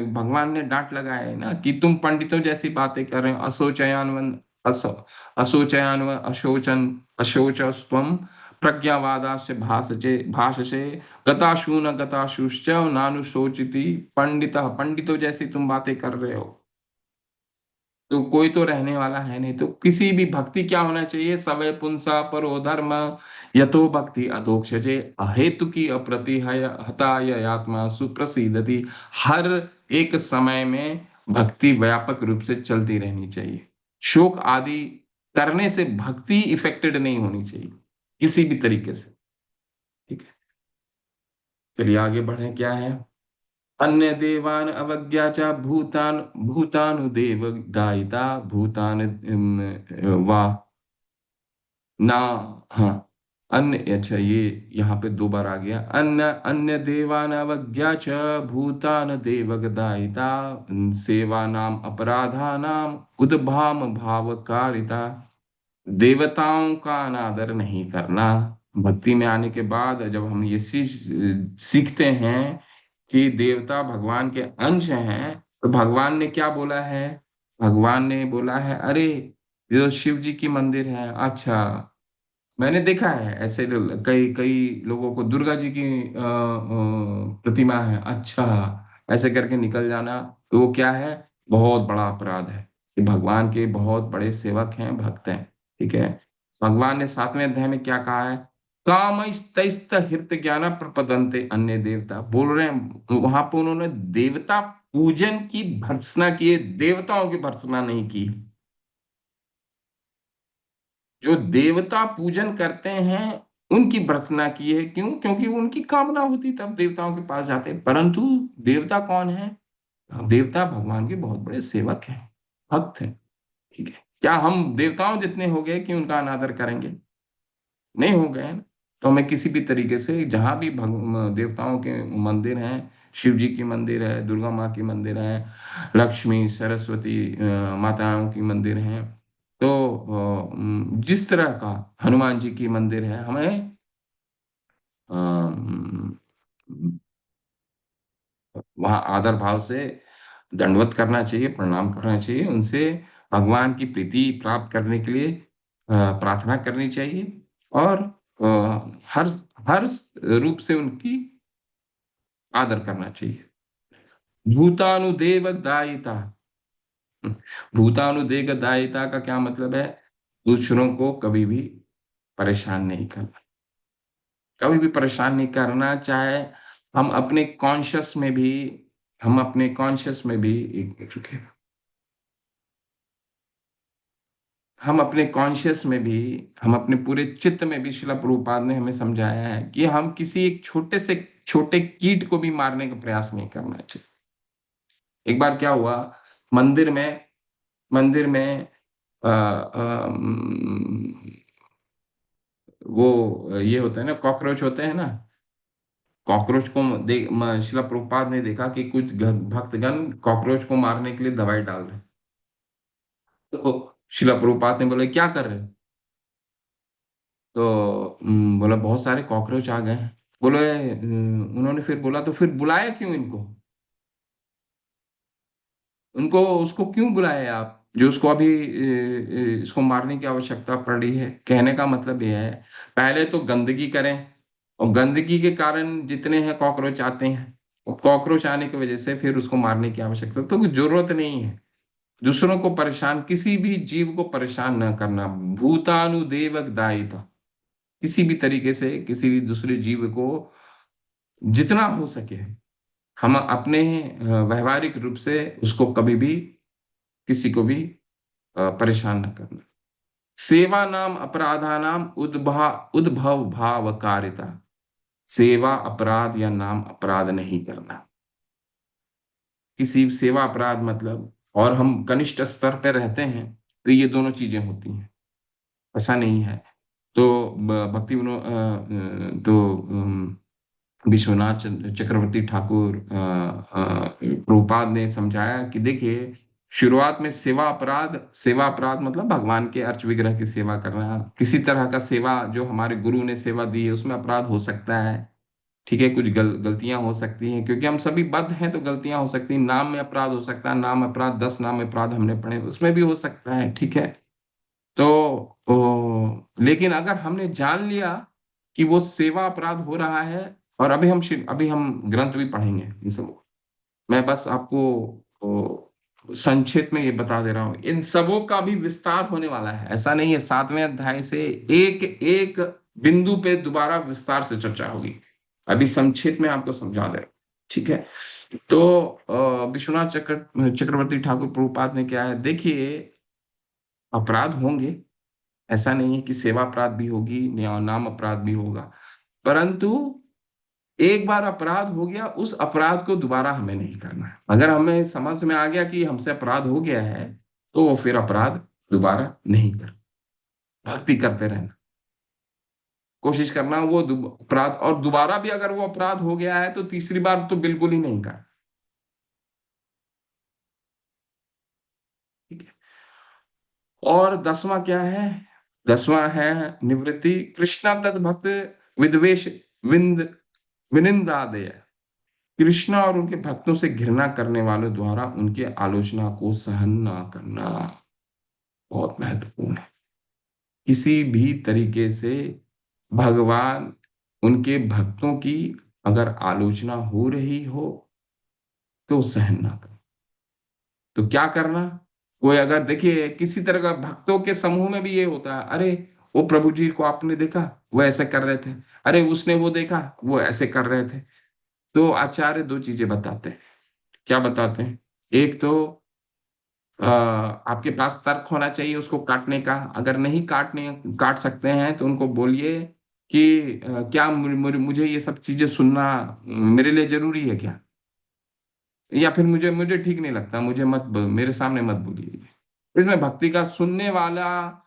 भगवान ने डांट लगाया है ना कि तुम पंडितों जैसी बातें कर रहे हो, असोचयानवन असो असोचयानव अशोचन अशोचस्त्वम प्रज्ञावादास्य भाषसे गताशू न गताशुश्च नानुशोचिति पंडित, पंडितों जैसी तुम बातें कर रहे हो। तो कोई तो रहने वाला है नहीं। तो किसी भी भक्ति क्या होना चाहिए, सवै पुंसा परो धर्म, यतो भक्ति अधोक्षजे अहेतु की अप्रतिहय हताय आत्मा सुप्रसिद्धति। हर एक समय में भक्ति व्यापक रूप से चलती रहनी चाहिए। शोक आदि करने से भक्ति इफेक्टेड नहीं होनी चाहिए किसी भी तरीके से, ठीक है। चलिए आगे बढ़े, क्या है, अन्य देवान अवज्ञा च भूतान भूतानुदेव गायिता भूतान वा ना। हाँ, अन्य, अच्छा ये यहाँ पे दो बार आ गया, अन्य अन्य देवान अवज्ञा च भूतान देव गायिता सेवा नाम अपराधा नाम उद्भाम भावकारिता। देवताओं का अनादर नहीं करना। भक्ति में आने के बाद जब हम ये सीखते हैं कि देवता भगवान के अंश हैं, तो भगवान ने क्या बोला है? भगवान ने बोला है, अरे ये तो शिव जी की मंदिर है। अच्छा, मैंने देखा है ऐसे कई कई लोगों को, दुर्गा जी की प्रतिमा है, अच्छा, ऐसे करके निकल जाना। तो वो क्या है, बहुत बड़ा अपराध है। कि भगवान के बहुत बड़े सेवक हैं, भक्त हैं, ठीक है। भगवान ने 7वें अध्याय में क्या कहा है, काम स्तैस्त हृत ज्ञान प्रपदंते अन्य देवता, बोल रहे हैं वहां पर उन्होंने देवता पूजन की भर्त्सना की है, देवताओं की भर्त्सना नहीं की। जो देवता पूजन करते हैं उनकी भर्त्सना की है। क्यों? क्योंकि वो उनकी कामना होती तब देवताओं के पास जाते हैं। परंतु देवता कौन है? देवता भगवान के बहुत बड़े सेवक हैं, भक्त हैं, ठीक है। क्या हम देवताओं जितने हो गए कि उनका अनादर करेंगे? नहीं हो गए हैं। तो हमें किसी भी तरीके से जहां भी देवताओं के मंदिर हैं, शिव जी की मंदिर है, दुर्गा माँ की मंदिर है, लक्ष्मी सरस्वती माताओं की मंदिर है, तो जिस तरह का हनुमान जी की मंदिर है, हमें वहाँ आदर भाव से दंडवत करना चाहिए, प्रणाम करना चाहिए, उनसे भगवान की प्रीति प्राप्त करने के लिए प्रार्थना करनी चाहिए, और हर हर रूप से उनकी आदर करना चाहिए। भूतानुदेव दायिता। भूतानुदेव दायिता का क्या मतलब है? दूसरों को कभी भी परेशान नहीं करना, कभी भी परेशान नहीं करना, चाहे हम अपने कॉन्शियस में भी हम अपने कॉन्शियस में भी एक मिनट रुकिए। हम अपने कॉन्शियस में भी, हम अपने पूरे चित्त में भी, शिला प्रभुपाद ने हमें समझाया है कि हम किसी एक छोटे से छोटे कीट को भी मारने का प्रयास नहीं करना चाहिए। एक बार क्या हुआ, मंदिर में आ, आ, वो ये होता है ना, कॉकरोच होते हैं ना, कॉकरोच को शिला प्रभुपाद ने देखा कि कुछ भक्तगण कॉकरोच को मारने के लिए दवाई डाल रहे हैं। तो शिला प्रभुपाद ने बोले क्या कर रहे हो? तो बोला बहुत सारे कॉकरोच आ गए हैं। बोले उन्होंने फिर बोला तो फिर बुलाया क्यों इनको? उनको उसको क्यों बुलाया आप, जो उसको अभी इसको मारने की आवश्यकता पड़ रही है? कहने का मतलब यह है, पहले तो गंदगी करें, और गंदगी के कारण जितने हैं कॉकरोच आते हैं, और कॉकरोच आने की वजह से फिर उसको मारने की आवश्यकता तो कुछ जरूरत नहीं है। दूसरों को परेशान, किसी भी जीव को परेशान न करना, भूतानुदेवक दायिता, किसी भी तरीके से किसी भी दूसरे जीव को जितना हो सके हम अपने व्यवहारिक रूप से उसको कभी भी, किसी को भी परेशान न करना। सेवा नाम अपराधा नाम उद्भव भाव कारिता। सेवा अपराध या नाम अपराध नहीं करना, किसी सेवा अपराध मतलब, और हम कनिष्ठ स्तर पे रहते हैं तो ये दोनों चीजें होती हैं, ऐसा नहीं है। तो भक्ति तो विश्वनाथ चक्रवर्ती ठाकुर प्रभुपाद ने समझाया कि देखिए, शुरुआत में सेवा अपराध मतलब भगवान के अर्च विग्रह की सेवा करना, किसी तरह का सेवा जो हमारे गुरु ने सेवा दी है उसमें अपराध हो सकता है। ठीक है, कुछ गलतियां हो सकती हैं, क्योंकि हम सभी बद्ध हैं तो गलतियां हो सकती हैं। नाम में अपराध हो सकता है, नाम अपराध, 10 नाम अपराध हमने पढ़े, उसमें भी हो सकता है। ठीक है, तो लेकिन अगर हमने जान लिया कि वो सेवा अपराध हो रहा है, और अभी हम ग्रंथ भी पढ़ेंगे इन सब, मैं बस आपको संक्षेप में ये बता दे रहा हूँ, इन सबों का भी विस्तार होने वाला है। ऐसा नहीं है 7वें अध्याय से एक एक बिंदु पे दोबारा विस्तार से चर्चा होगी, अभी संक्षेप में आपको समझा दे रहा हूँ। ठीक है, तो विश्वनाथ चक्रवर्ती ठाकुर प्रभुपाद ने क्या है, देखिए, अपराध होंगे, ऐसा नहीं है कि सेवा अपराध भी होगी या नाम अपराध भी होगा, परंतु एक बार अपराध हो गया, उस अपराध को दोबारा हमें नहीं करना है। अगर हमें समझ में आ गया कि हमसे अपराध हो गया है, तो वो फिर अपराध दोबारा नहीं कर, भक्ति करते रहना, कोशिश करना वो अपराध, और दोबारा भी अगर वो अपराध हो गया है तो तीसरी बार तो बिल्कुल ही नहीं करना। ठीक है, और 10वां क्या है? 10वां है निवृत्ति, कृष्णा तद भक्त विद्वेष विंद विनिंदादय। कृष्णा और उनके भक्तों से घृणा करने वालों द्वारा उनके आलोचना को सहन ना करना, बहुत महत्वपूर्ण है। किसी भी तरीके से भगवान, उनके भक्तों की अगर आलोचना हो रही हो तो सहन ना करो। तो क्या करना? कोई अगर, देखिए, किसी तरह का भक्तों के समूह में भी ये होता है, अरे वो प्रभु जी को आपने देखा, वो ऐसे कर रहे थे, अरे उसने वो देखा, वो ऐसे कर रहे थे। तो आचार्य दो चीजें बताते हैं। क्या बताते हैं? एक तो आपके पास तर्क होना चाहिए उसको काटने का। अगर नहीं काट सकते हैं तो उनको बोलिए कि क्या मुझे ये सब चीजें सुनना मेरे लिए जरूरी है क्या? या फिर मुझे मुझे ठीक नहीं लगता, मुझे मेरे सामने मत बोलिए। इसमें भक्ति का सुनने वाला,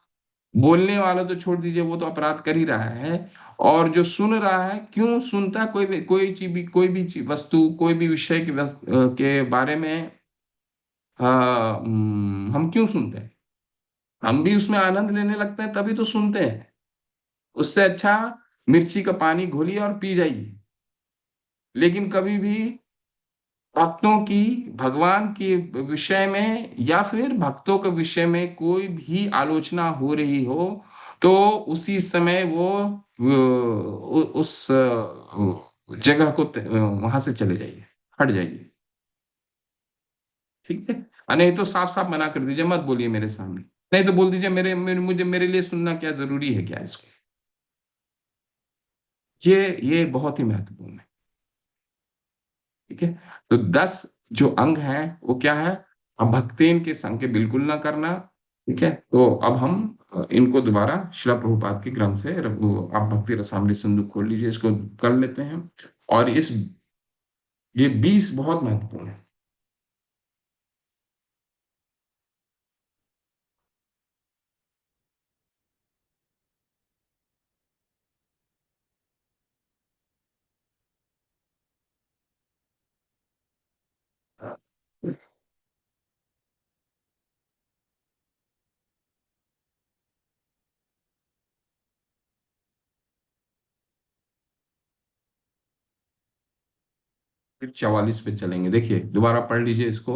बोलने वाला तो छोड़ दीजिए, वो तो अपराध कर ही रहा है। और जो सुन रहा है, क्यों सुनता है? कोई भी चीज, वस्तु, कोई भी विषय के बारे में हम क्यों सुनते हैं? हम भी उसमें आनंद लेने लगते हैं, तभी तो सुनते हैं। उससे अच्छा मिर्ची का पानी घोलिए और पी जाइए। लेकिन कभी भी भक्तों की, भगवान के विषय में या फिर भक्तों के विषय में कोई भी आलोचना हो रही हो, तो उसी समय उस जगह को वहां से चले जाइए, हट जाइए। ठीक है। नहीं तो साफ साफ मना कर दीजिए, मत बोलिए मेरे सामने। नहीं तो बोल दीजिए मेरे लिए सुनना क्या जरूरी है क्या इसको। ये बहुत ही महत्वपूर्ण है। ठीक है। तो 10 जो अंग हैं वो क्या है? अब भक्ति के संग के बिल्कुल ना करना। ठीक है। तो अब हम इनको दोबारा शिला प्रभुपाद के ग्रंथ से आप भक्ति रसामृत सिंधु खोल लीजिए, इसको कर लेते हैं। और इस ये 20 बहुत महत्वपूर्ण है। फिर 44 पे चलेंगे, देखिए दोबारा पढ़ लीजिए इसको।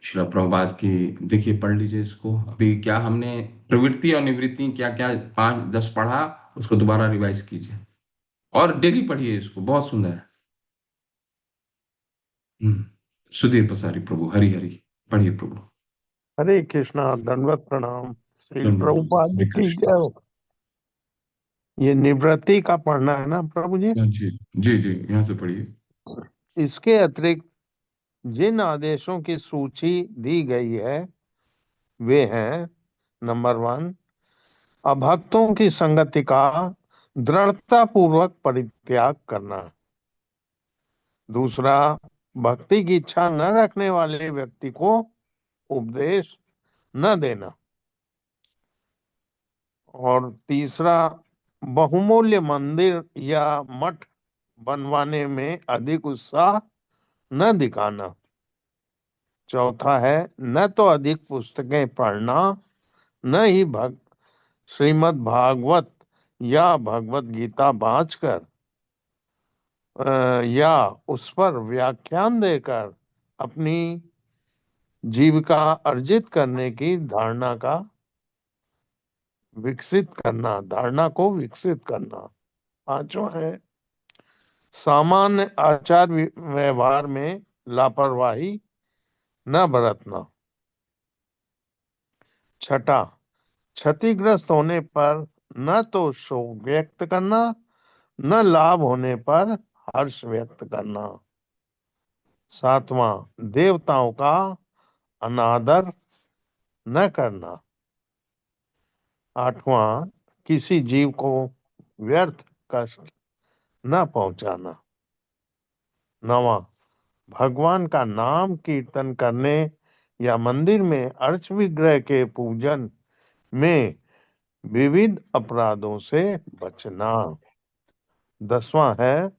शिला प्रभुपाद की, देखिए पढ़ लीजिए इसको। अभी क्या हमने प्रवृत्ति और निवृत्ति क्या क्या 5-10 पढ़ा, उसको दोबारा रिवाइज कीजिए और डेली पढ़िए इसको, बहुत सुंदर है। सुधीर पसारी प्रभु, हरि हरि। पढ़िए प्रभु। हरे कृष्णा, दंडवत प्रणाम। श्री दंडवत प्रभु, प्रभुपाद हरे की कृष्ण। जय हो। ये निवृत्ति का पढ़ना है ना प्रभु जी? हाँ जी, जी जी, यहाँ से पढ़िए। इसके अतिरिक्त जिन आदेशों की सूची दी गई है वे हैं: नंबर 1, अभक्तों की संगति का दृढ़ता पूर्वक परित्याग करना। दूसरा, भक्ति की इच्छा न रखने वाले व्यक्ति को उपदेश न देना। और तीसरा, बहुमूल्य मंदिर या मठ बनवाने में अधिक उत्साह न दिखाना। चौथा है, न तो अधिक पुस्तकें पढ़ना, न ही श्रीमद् भागवत या भगवत गीता बांचकर या उस पर व्याख्यान देकर अपनी जीविका अर्जित करने की धारणा को विकसित करना। पांचवा है, सामान्य आचार व्यवहार में लापरवाही न बरतना। छठा, क्षतिग्रस्त होने पर न तो शोक व्यक्त करना, न लाभ होने पर हर्ष व्यक्त करना। सातवां, देवताओं का अनादर न करना। आठवां, किसी जीव को व्यर्थ कष्ट न पहुंचाना। नवां, भगवान का नाम कीर्तन करने या मंदिर में अर्च विग्रह के पूजन में विविध अपराधों से बचना। 10वां है,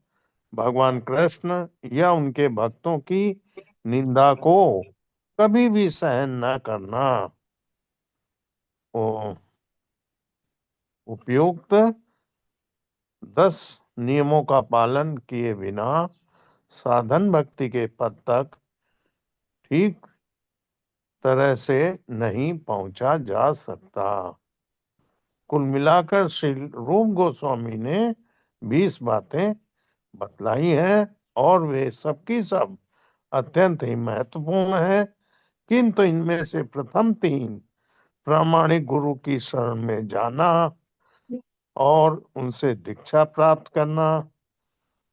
भगवान कृष्ण या उनके भक्तों की निंदा को कभी भी सहन न करना। उपयुक्त 10 नियमों का पालन किए बिना साधन भक्ति के पद तक ठीक तरह से नहीं पहुंचा जा सकता। कुल मिलाकर श्री रूप गोस्वामी ने 20 बातें बतलाई हैं और वे सबकी सब अत्यंत ही महत्वपूर्ण है। किंतु इनमें से प्रथम 3, प्रामाणिक गुरु की शरण में जाना और उनसे दीक्षा प्राप्त करना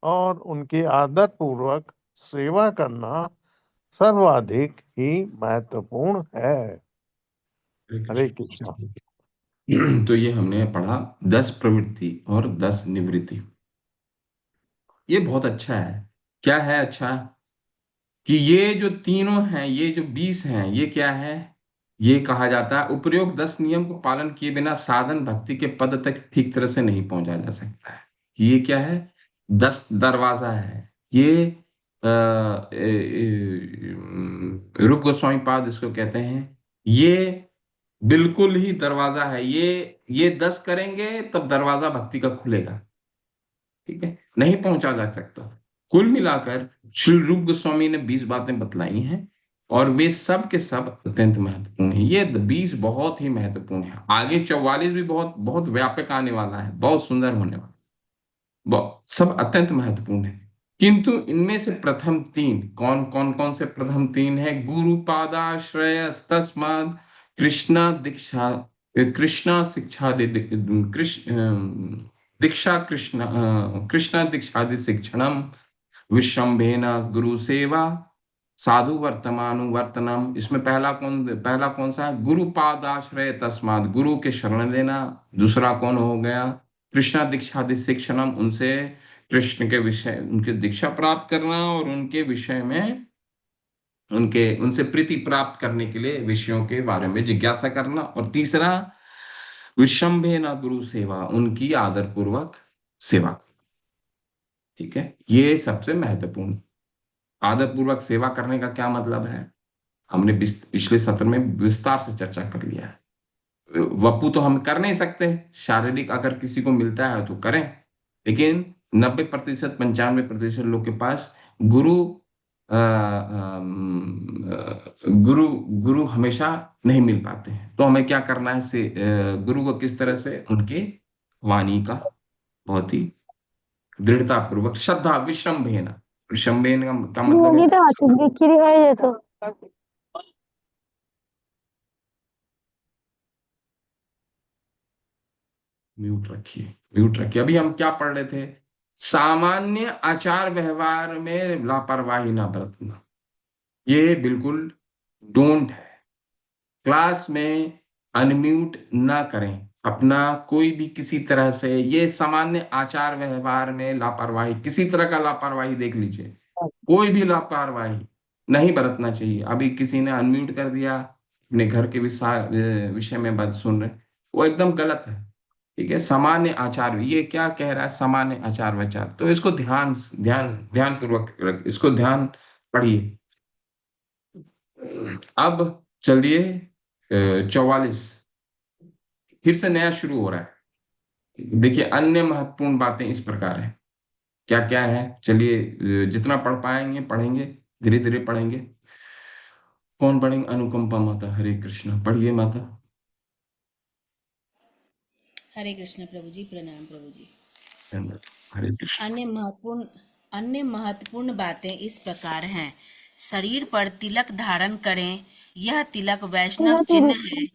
और उनकी आदर पूर्वक सेवा करना सर्वाधिक ही महत्वपूर्ण है। हरे हरे कृष्ण। कृष्णा। तो ये हमने पढ़ा 10 प्रवृत्ति और 10 निवृत्ति। ये बहुत अच्छा है। क्या है अच्छा? कि ये जो तीनों हैं, ये जो 20 हैं, ये क्या है? ये कहा जाता है उपरोक्त 10 नियम को पालन किए बिना साधन भक्ति के पद तक ठीक तरह से नहीं पहुंचा जा सकता है। ये क्या है? 10 दरवाजा है ये। रूप गोस्वामी पाद इसको कहते हैं ये बिल्कुल ही दरवाजा है। ये 10 करेंगे तब दरवाजा भक्ति का खुलेगा। ठीक है, नहीं पहुंचा जा सकता। कुल मिलाकर श्री रूप गोस्वामी ने 20 बातें बतलाई हैं, और वे सब के सब अत्यंत महत्वपूर्ण है। ये 20 बहुत ही महत्वपूर्ण है। आगे 44 भी बहुत बहुत व्यापक आने वाला है, बहुत सुंदर होने वाला है। सब अत्यंत महत्वपूर्ण है। किंतु इनमें से प्रथम तीन कौन से प्रथम तीन है? गुरु पादाश्रय तस्माद कृष्णा दीक्षा, कृष्णा शिक्षा कृष्ण दीक्षा कृष्णा दीक्षादि शिक्षणम, विश्रम्भेन गुरु सेवा, साधु वर्तमानुवर्तनम। इसमें पहला कौन सा है? गुरु पादाश्रय तस्माद, गुरु के शरण लेना। दूसरा कौन हो गया? कृष्णा दीक्षादि शिक्षणम, उनसे कृष्ण के विषय, उनकी दीक्षा प्राप्त करना, और उनके विषय में उनके उनसे प्रीति प्राप्त करने के लिए विषयों के बारे में जिज्ञासा करना। और तीसरा विश्रम्भे न गुरु सेवा, उनकी आदर पूर्वक सेवा। ठीक है, ये सबसे महत्वपूर्ण। आदर पूर्वक सेवा करने का क्या मतलब है, हमने पिछले सत्र में विस्तार से चर्चा कर लिया है। वपु तो हम कर नहीं सकते, शारीरिक अगर किसी को मिलता है तो करें, लेकिन 90%, 95% लोग के पास गुरु गुरु गुरु हमेशा नहीं मिल पाते हैं। तो हमें क्या करना है? गुरु को किस तरह से? उनके वाणी का बहुत ही दृढ़ता पूर्वक, श्रद्धा, विश्रम्भेन। विश्रम्भेन का मतलब है, 여기다 준비키리 해야 돼서 म्यूट रखिए। अभी हम क्या पढ़ रहे थे? सामान्य आचार व्यवहार में लापरवाही ना बरतना, ये बिल्कुल डोंट है। क्लास में अनम्यूट ना करें अपना, कोई भी किसी तरह से। ये सामान्य आचार व्यवहार में लापरवाही, किसी तरह का लापरवाही देख लीजिए, कोई भी लापरवाही नहीं बरतना चाहिए। अभी किसी ने अनम्यूट कर दिया, अपने घर के विषय में बात सुन रहे, वो एकदम गलत है। ठीक है, सामान्य आचार, ये क्या कह रहा है? सामान्य आचार विचार। तो इसको ध्यान ध्यान ध्यान पूर्वक इसको ध्यान पढ़िए। अब चलिए 44 फिर से नया शुरू हो रहा है। देखिए, अन्य महत्वपूर्ण बातें इस प्रकार है। क्या क्या है? चलिए, जितना पढ़ पाएंगे पढ़ेंगे, धीरे धीरे पढ़ेंगे। कौन पढ़ेंगे? अनुकंपा माता, हरे कृष्ण, पढ़िए माता। हरे कृष्ण प्रभु जी, प्रणाम प्रभु जी। हरे कृष्ण। अन्य महत्वपूर्ण बातें इस प्रकार हैं। शरीर पर तिलक धारण करें, यह तिलक वैष्णव चिन्ह है।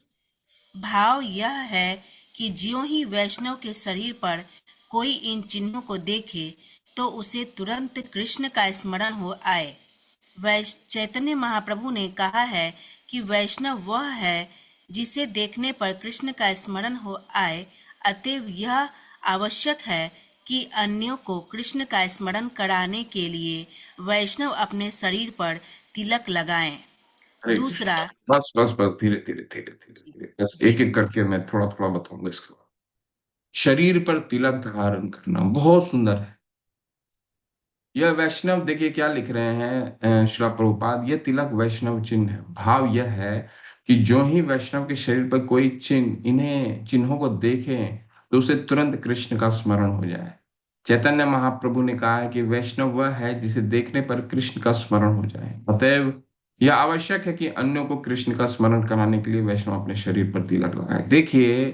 भाव यह है कि ज्यों ही वैष्णव के शरीर पर कोई इन चिन्हों को देखे तो उसे तुरंत कृष्ण का स्मरण हो आए। चैतन्य महाप्रभु ने कहा है कि वैष्णव वह है जिसे देखने पर कृष्ण का स्मरण हो आए। अतएव यह आवश्यक है कि अन्यों को कृष्ण का स्मरण कराने के लिए वैष्णव अपने शरीर पर तिलक लगाएं। हरे दूसरा, कृष्ण। बस बस बस, धीरे धीरे धीरे धीरे धीरे, बस जी एक एक करके मैं थोड़ा थोड़ा बताऊंगा इसके बाद। शरीर पर तिलक धारण करना बहुत सुंदर है। यह वैष्णव, देखिए क्या लिख रहे हैं श्रील प्रभुपाद, यह तिलक वैष्णव चिन्ह है। भाव यह है कि जो ही वैष्णव के शरीर पर कोई चिन्ह, इन्हें चिन्हों को देखे तो उसे तुरंत कृष्ण का स्मरण हो जाए। चैतन्य महाप्रभु ने कहा है कि वैष्णव वह है जिसे देखने पर कृष्ण का स्मरण हो जाए। अतएव यह आवश्यक है कि अन्यों को कृष्ण का स्मरण कराने के लिए वैष्णव अपने शरीर पर तिलक लगाए। देखिए,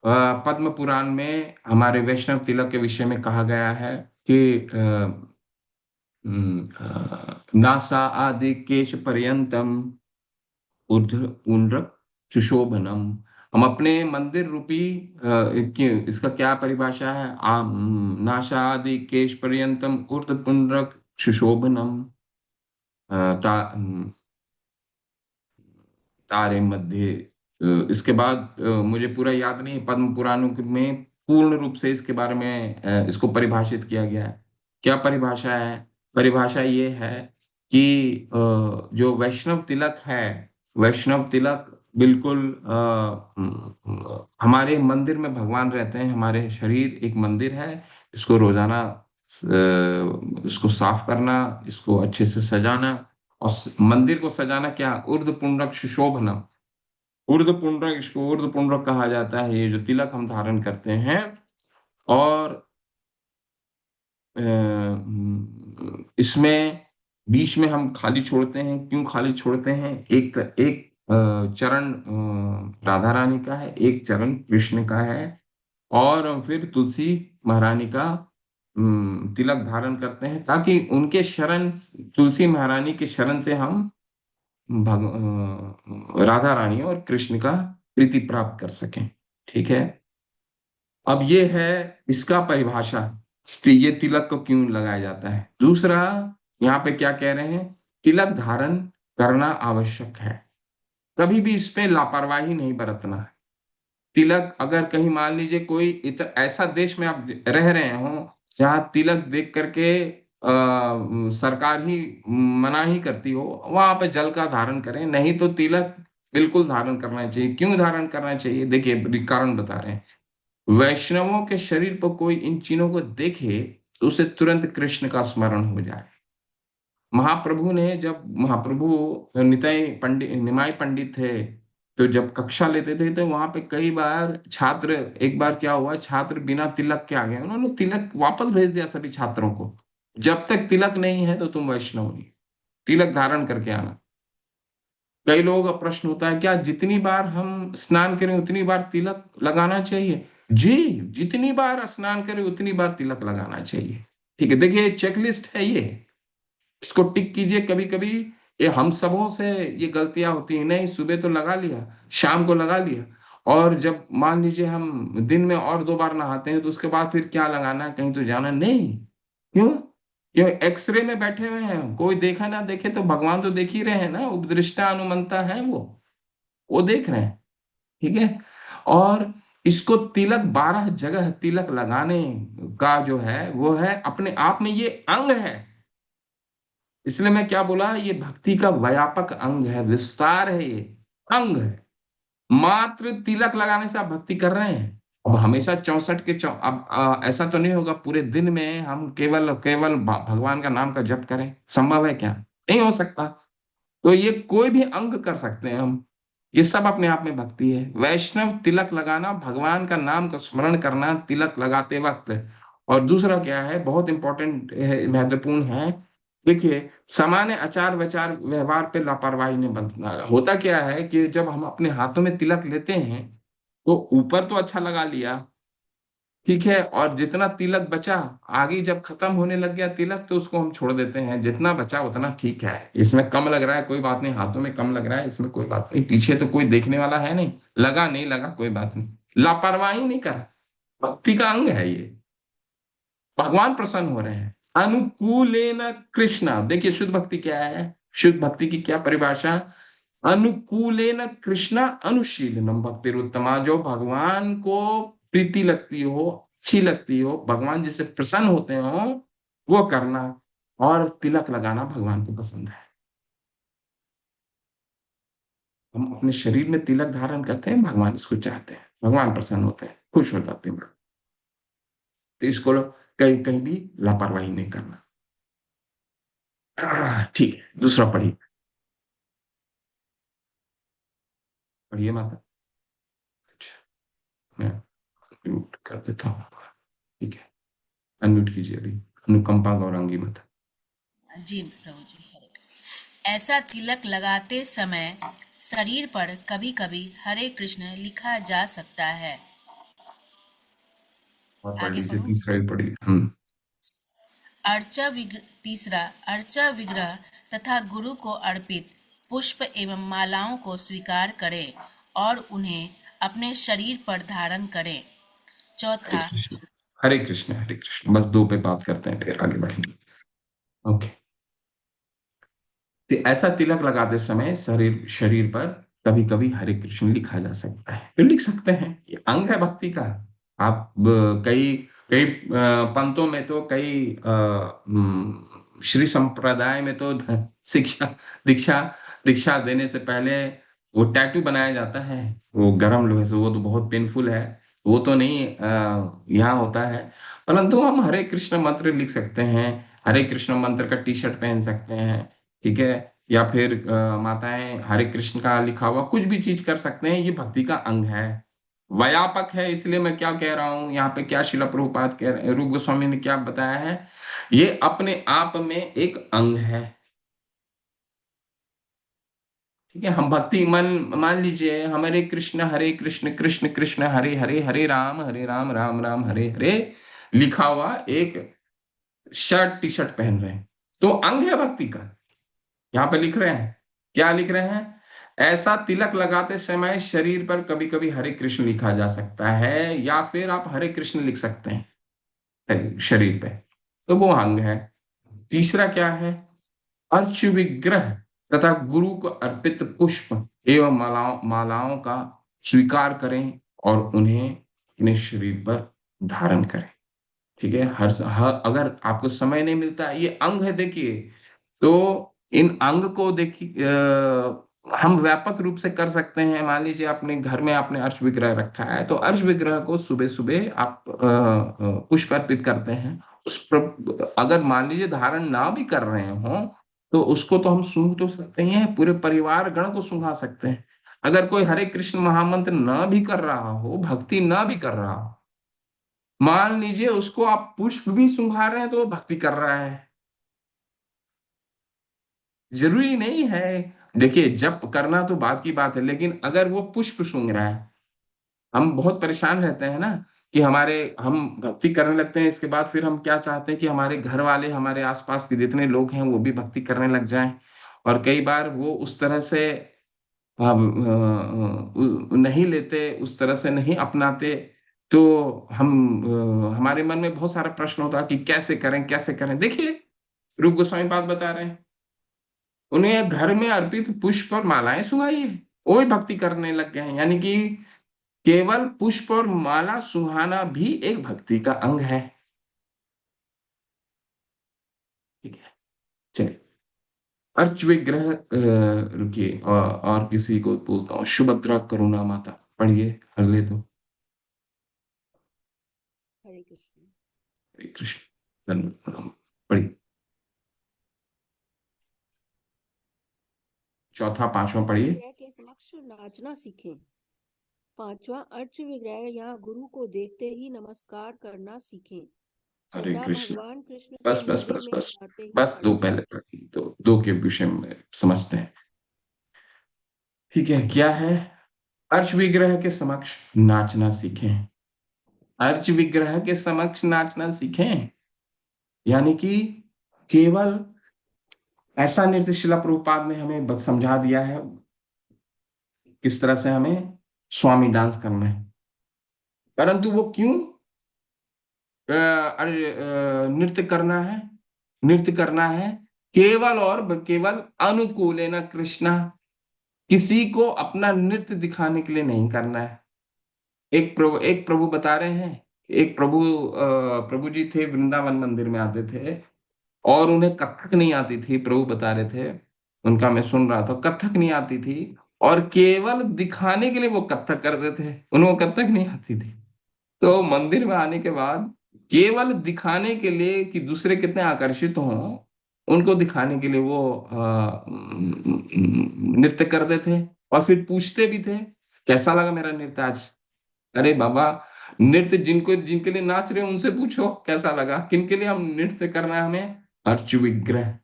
पद्म पुराण में हमारे वैष्णव तिलक के विषय में कहा गया है कि नासा आदि केश पर्यंतम ऊर्ध्व पुंड्रक सुशोभनम। हम अपने मंदिर रूपी इसका क्या परिभाषा है? नासा आदि केश पर्यंतम ऊर्ध्व पुंड्रक सुशोभनम। तारे मध्य, इसके बाद मुझे पूरा याद नहीं, पद्म पुराणों में पूर्ण रूप से इसके बारे में इसको परिभाषित किया गया है। क्या परिभाषा है? परिभाषा ये है कि जो वैष्णव तिलक है, वैष्णव तिलक बिल्कुल हमारे मंदिर में भगवान रहते हैं, हमारे शरीर एक मंदिर है। इसको रोजाना इसको साफ करना, इसको अच्छे से सजाना, और मंदिर को सजाना क्या? ऊर्ध्व पुंड्रक सुशोभनम, ऊर्ध्वपुंड्र, इसको ऊर्ध्वपुंड्र कहा जाता है, ये जो तिलक हम धारण करते हैं। और इसमें बीच में हम खाली छोड़ते हैं। क्यों खाली छोड़ते हैं? एक एक चरण राधा रानी का है, एक चरण कृष्ण का है, और फिर तुलसी महारानी का तिलक धारण करते हैं, ताकि उनके शरण, तुलसी महारानी के शरण से हम राधा रानी और कृष्ण का प्रीति प्राप्त कर सकें। ठीक है। अब ये है इसका परिभाषा, ये तिलक को क्यों लगाया जाता है। दूसरा, यहाँ पे क्या कह रहे हैं? तिलक धारण करना आवश्यक है, कभी भी इस पे लापरवाही नहीं बरतना है। तिलक, अगर कहीं मान लीजिए कोई ऐसा देश में आप रह रहे हो जहाँ तिलक देख करके सरकार ही मना ही करती हो, वहां पे जल का धारण करें, नहीं तो तिलक बिल्कुल धारण करना चाहिए। क्यों धारण करना चाहिए? देखिए कारण बता रहे हैं। वैष्णवों के शरीर पर कोई इन चिन्हों को देखे तो उसे तुरंत कृष्ण का स्मरण हो जाए। महाप्रभु ने, जब महाप्रभु निमाई पंडित थे, तो जब कक्षा लेते थे तो वहां पे कई बार छात्र, एक बार क्या हुआ, छात्र बिना तिलक के आ गए, उन्होंने तिलक वापस भेज दिया सभी छात्रों को। जब तक तिलक नहीं है तो तुम वैष्णव नहीं, तिलक धारण करके आना। कई लोगों का प्रश्न होता है, क्या जितनी बार हम स्नान करें उतनी बार तिलक लगाना चाहिए? जी, जितनी बार स्नान करें उतनी बार तिलक लगाना चाहिए। ठीक है, देखिए चेकलिस्ट है ये, इसको टिक कीजिए। कभी कभी ये हम सबों से ये गलतियां होती हैं, नहीं सुबह तो लगा लिया, शाम को लगा लिया, और जब मान लीजिए हम दिन में और 2 बार नहाते हैं तो उसके बाद फिर क्या लगाना है, कहीं तो जाना नहीं। क्यों? क्यों? एक्सरे में बैठे हुए हैं, कोई देखा ना देखे तो भगवान तो देख ही रहे हैं ना, उपदृष्टा अनुमंता है वो देख रहे हैं। ठीक है। और इसको तिलक, 12 जगह तिलक लगाने का जो है वो है अपने आप में ये अंग है। इसलिए मैं क्या बोला, ये भक्ति का व्यापक अंग है, विस्तार है, ये अंग है। मात्र तिलक लगाने से आप भक्ति कर रहे हैं। अब हमेशा 64 के अब ऐसा तो नहीं होगा पूरे दिन में हम केवल केवल भगवान का नाम का जप करें, संभव है क्या? नहीं हो सकता। तो ये कोई भी अंग कर सकते हैं हम, ये सब अपने आप में भक्ति है। वैष्णव तिलक लगाना, भगवान का नाम का स्मरण करना तिलक लगाते वक्त। और दूसरा क्या है, बहुत इंपॉर्टेंट है, महत्वपूर्ण है। देखिए, सामान्य आचार विचार व्यवहार पे लापरवाही नहीं बरतना। होता क्या है कि जब हम अपने हाथों में तिलक लेते हैं तो ऊपर तो अच्छा लगा लिया, ठीक है, और जितना तिलक बचा, आगे जब खत्म होने लग गया तिलक तो उसको हम छोड़ देते हैं। जितना बचा उतना ठीक है, इसमें कम लग रहा है कोई बात नहीं, हाथों में कम लग रहा है इसमें कोई बात नहीं, पीछे तो कोई देखने वाला है नहीं, लगा नहीं लगा कोई बात नहीं, लापरवाही नहीं कर। भक्ति का अंग है ये, भगवान प्रसन्न हो रहे हैं। अनुकूलेन कृष्णा, देखिए शुद्ध भक्ति क्या है, शुद्ध भक्ति की क्या परिभाषा? अनुकूलेन कृष्णा अनुशीलनम भक्तिरुत्तमा, जो भगवान को प्रीति लगती हो, अच्छी लगती हो, भगवान जिससे प्रसन्न होते हो वो करना। और तिलक लगाना भगवान को पसंद है। हम अपने शरीर में तिलक धारण करते हैं, भगवान इसको चाहते हैं, भगवान प्रसन्न होते हैं, खुश हो जाते हैं। तो इसको कहीं कहीं भी लापरवाही नहीं करना। ठीक है, दूसरा पढ़िए, पढ़िए माता। अच्छा, मैं म्यूट कर देता हूँ। ठीक है, अनम्यूट कीजिए अभी, अनुकंपा गौरांगी माता। जी प्रभु जी। ऐसा तिलक लगाते समय शरीर पर कभी कभी हरे कृष्ण लिखा जा सकता है। और पढ़ आगे लीजिए, पढ़ूं? तीसरा भी पढ़िए। तीसरा, अर्चा विग्रह तथा गुरु को अर्पित पुष्प एवं मालाओं को स्वीकार करें और उन्हें अपने शरीर पर धारण करें। हरे चौथा, कृष्ण, हरे कृष्ण, हरे कृष्ण। बस 2 पे बात करते हैं फिर आगे बढ़ेंगे। ओके। तो ऐसा तिलक लगाते समय शरीर शरीर पर कभी कभी हरे कृष्ण लिखा जा सकता है, तो लिख सकते हैं, ये अंग है भक्ति का। आप कई कई पंथों में तो, कई श्री संप्रदाय में तो शिक्षा दीक्षा दीक्षा देने से पहले वो टैटू बनाया जाता है, वो गरम लोहे से, वो तो बहुत पेनफुल है, वो तो नहीं यहाँ होता है। परंतु हम हरे कृष्ण मंत्र लिख सकते हैं, हरे कृष्ण मंत्र का टी शर्ट पहन सकते हैं, ठीक है, या फिर माताएं हरे कृष्ण का लिखा हुआ कुछ भी चीज कर सकते हैं, ये भक्ति का अंग है, व्यापक है। इसलिए मैं क्या कह रहा हूं यहाँ पे, क्या शिला प्रभुपाद कह रहे हैं, रूप गोस्वामी ने क्या बताया है, ये अपने आप में एक अंग है। ठीक है, हम भक्ति मन मान लीजिए, हरे कृष्ण कृष्ण कृष्ण हरे हरे, हरे राम राम राम हरे हरे लिखा हुआ एक शर्ट टी शर्ट पहन रहे हैं, तो अंग है भक्ति का। यहाँ पे लिख रहे हैं, क्या लिख रहे हैं, ऐसा तिलक लगाते समय शरीर पर कभी कभी हरे कृष्ण लिखा जा सकता है, या फिर आप हरे कृष्ण लिख सकते हैं शरीर पे, तो वो अंग है। तीसरा क्या है, अर्च विग्रह तथा गुरु को अर्पित पुष्प एवं मालाओं का स्वीकार करें और उन्हें अपने शरीर पर धारण करें। ठीक है, हर अगर आपको समय नहीं मिलता, ये अंग है देखिए, तो इन अंग को देखिए, हम व्यापक रूप से कर सकते हैं। मान लीजिए अपने घर में आपने अर्श विग्रह रखा है, तो अर्श विग्रह को सुबह सुबह आप पुष्प अर्पित करते हैं। अगर मान लीजिए धारण ना भी कर रहे हो, तो उसको तो हम सूंघ तो सकते ही हैं, पूरे परिवार गण को सूंघा सकते हैं। अगर कोई हरे कृष्ण महामंत्र ना भी कर रहा हो, भक्ति ना भी कर रहा हो, मान लीजिए उसको आप पुष्प भी सूंघा रहे हैं, तो वो भक्ति कर रहा है। जरूरी नहीं है, देखिए जप करना तो बात की बात है, लेकिन अगर वो पुष्प सूंघ रहा है, हम बहुत परेशान रहते हैं ना कि हम भक्ति करने लगते हैं, इसके बाद फिर हम क्या चाहते हैं कि हमारे घर वाले, हमारे आसपास के जितने लोग हैं वो भी भक्ति करने लग जाएं, और कई बार वो उस तरह से नहीं लेते, उस तरह से नहीं अपनाते, तो हमारे मन में बहुत सारा प्रश्न होता है कि कैसे करें कैसे करें। देखिए रूप गोस्वामी बात बता रहे हैं, उन्हें घर में अर्पित पुष्प और मालाएं सुहाई, वो भी भक्ति करने लग गए हैं, यानी कि केवल पुष्प और माला सुहाना भी एक भक्ति का अंग है। ठीक है, चलिए अर्च विग्रह, रुकिए, और किसी को बोलता हूँ, सुभद्रा करुणा माता, पढ़िए अगले दो। हरे कृष्ण। हरे कृष्ण, दंडवत प्रणाम, पढ़िए। चौथा पांचवा अर्च पढ़िए। विग्रह के समक्ष नाचना सीखें। पांचवा, अर्च विग्रह या गुरु को देखते ही नमस्कार करना सीखें। हरे छठा, कृष्ण, भगवान कृष्ण के बस बस मंदिर बस में बस जाते ही बस, दो पहले पढ़िए, दो के विषय में समझते हैं। ठीक है, क्या है, अर्च विग्रह के समक्ष नाचना सीखें। अर्च विग्रह के समक्ष नाचना सीखें, यानी कि केवल ऐसा नृत्य शिला प्रभुपाद ने हमें समझा दिया है किस तरह से हमें स्वामी डांस करना है, परंतु वो क्यों नृत्य करना है, नृत्य करना है केवल और केवल अनुकूलेन कृष्णा, किसी को अपना नृत्य दिखाने के लिए नहीं करना है। एक प्रभु बता रहे हैं, एक प्रभु जी थे, वृंदावन मंदिर में आते थे, और उन्हें कथक नहीं आती थी, प्रभु बता रहे थे, उनका मैं सुन रहा था, कथक नहीं आती थी, और केवल दिखाने के लिए वो कथक करते थे, उन्हें कथक नहीं आती थी। तो मंदिर में आने के बाद केवल दिखाने के लिए कि दूसरे कितने आकर्षित हों, उनको दिखाने के लिए वो नृत्य करते थे, और फिर पूछते भी थे कैसा लगा मेरा नृत्य आज। अरे बाबा, नृत्य जिनके लिए नाच रहे हो उनसे पूछो कैसा लगा, किनके लिए हम नृत्य करना है हमें, अर्च विग्रह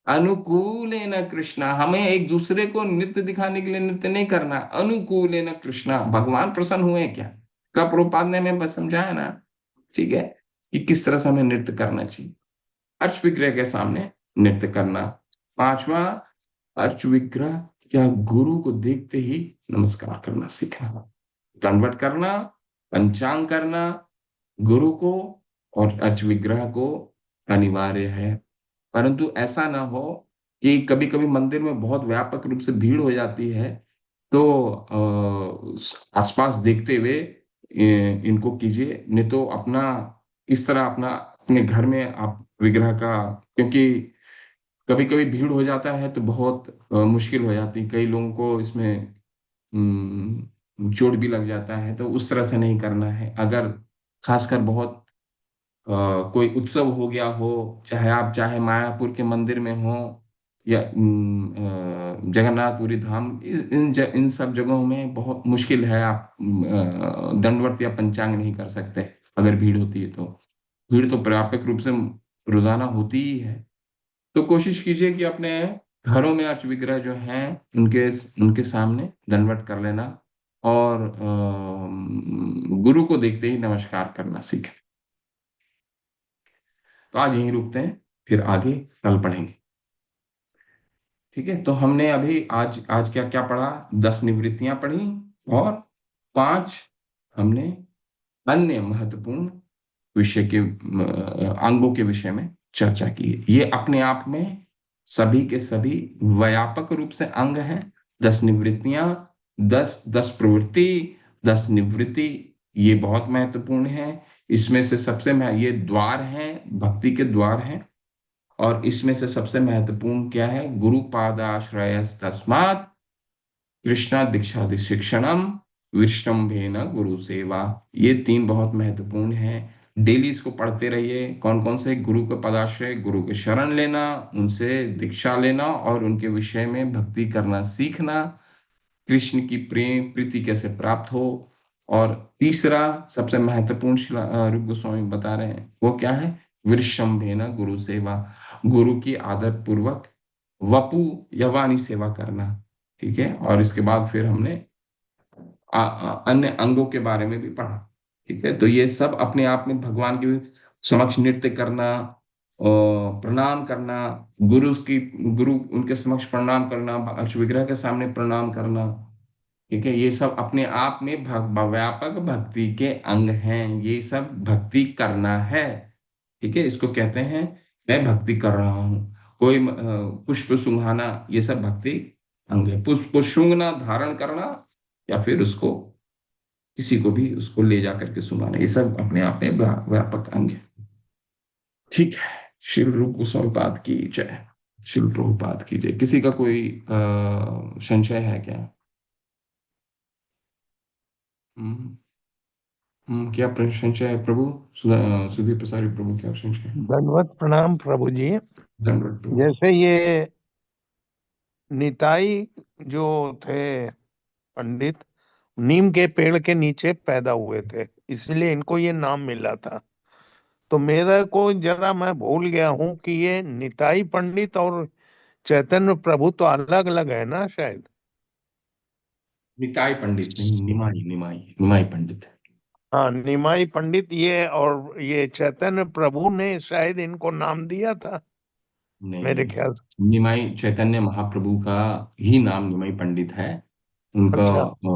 अनुकूलेन कृष्णा, हमें एक दूसरे को नृत्य दिखाने के लिए नृत्य नहीं करना, अनुकूलेन कृष्णा, भगवान प्रसन्न हुए क्या, का प्रभुपाद ने हमें बस समझाया ना। ठीक है, कि किस तरह से हमें नृत्य करना चाहिए, अर्च विग्रह के सामने नृत्य करना। पांचवा, अर्च विग्रह क्या गुरु को देखते ही नमस्कार करना सीखना, दंडवत करना, पंचांग करना गुरु को और अर्च विग्रह को अनिवार्य है। परंतु ऐसा ना हो कि कभी कभी मंदिर में बहुत व्यापक रूप से भीड़ हो जाती है, तो आसपास देखते हुए इनको कीजिए, नहीं तो अपना इस तरह अपना अपने घर में आप विग्रह का, क्योंकि कभी कभी भीड़ हो जाता है तो बहुत मुश्किल हो जाती है, कई लोगों को इसमें चोट भी लग जाता है, तो उस तरह से नहीं करना है। अगर खासकर बहुत कोई उत्सव हो गया हो, चाहे आप चाहे मायापुर के मंदिर में हो, या जगन्नाथपुरी धाम, इन सब जगहों में बहुत मुश्किल है, आप दंडवत या पंचांग नहीं कर सकते अगर भीड़ होती है तो। भीड़ तो व्यापक रूप से रोजाना होती ही है। तो कोशिश कीजिए कि अपने घरों में अर्च विग्रह जो हैं उनके उनके सामने दंडवत कर लेना, और गुरु को देखते ही नमस्कार करना सीखें। तो आज यहीं रुकते हैं, फिर आगे कल पढ़ेंगे। ठीक है, तो हमने अभी आज आज क्या क्या पढ़ा? 10 निवृत्तियां पढ़ी, और 5 हमने अन्य महत्वपूर्ण विषय के अंगों के विषय में चर्चा की है। ये अपने आप में सभी के सभी व्यापक रूप से अंग हैं। 10 निवृत्तियां, 10 प्रवृत्ति, 10 निवृत्ति, ये बहुत महत्वपूर्ण है। इसमें से सबसे ये द्वार हैं, भक्ति के द्वार हैं। और इसमें से सबसे महत्वपूर्ण क्या है? गुरु पादाश्रय तस्मात् कृष्णा दीक्षा शिक्षणम विष्णम्भेन गुरु सेवा। ये 3 बहुत महत्वपूर्ण है। डेली इसको पढ़ते रहिए। कौन कौन से? गुरु के पदाश्रय, गुरु के शरण लेना, उनसे दीक्षा लेना और उनके विषय में भक्ति करना सीखना, कृष्ण की प्रेम प्रीति कैसे प्राप्त हो। और तीसरा सबसे महत्वपूर्ण रूप गोस्वामी बता रहे हैं, वो क्या है? विषम्भेन गुरु सेवा, गुरु की आदर पूर्वक वपु यवानी सेवा करना। ठीक है, और इसके बाद फिर हमने अन्य अंगों के बारे में भी पढ़ा। ठीक है, तो ये सब अपने आप में भगवान के समक्ष नृत्य करना और प्रणाम करना, गुरु उनके समक्ष प्रणाम करना, अर्च विग्रह के सामने प्रणाम करना। ठीक है, ये सब अपने आप में व्यापक भक्ति के अंग हैं। ये सब भक्ति करना है। ठीक है, इसको कहते हैं मैं भक्ति कर रहा हूं। कोई पुष्प सुंघाना, ये सब भक्ति अंग है। पुष्प को सूंघना, धारण करना, या फिर उसको किसी को भी उसको ले जा करके सुनाना, ये सब अपने आप में व्यापक अंग है। ठीक है, शिव रूप गोस्वामी पाद की जय, शिव प्रभुपाद की जय। किसी का कोई संशय है क्या? हम्म, क्या संशय है प्रभु? सुधीर प्रसारी प्रभु, क्या संशय है? दंडवत प्रणाम प्रभु जी। दंडवत प्रभु। जैसे ये निताई जो थे पंडित, नीम के पेड़ के नीचे पैदा हुए थे, इसलिए इनको ये नाम मिला था। तो मेरे को जरा, मैं भूल गया हूँ कि ये निताई पंडित और चैतन्य प्रभु तो अलग अलग है ना शायद। निताई पंडित नहीं, निमाई निमाई निमाई पंडित है। हाँ, निमाई पंडित ये, और ये चैतन्य प्रभु ने शायद इनको नाम दिया था नहीं मेरे नहीं, ख्याल से। निमाई चैतन्य महाप्रभु का ही नाम निमाई पंडित है। उनका अच्छा।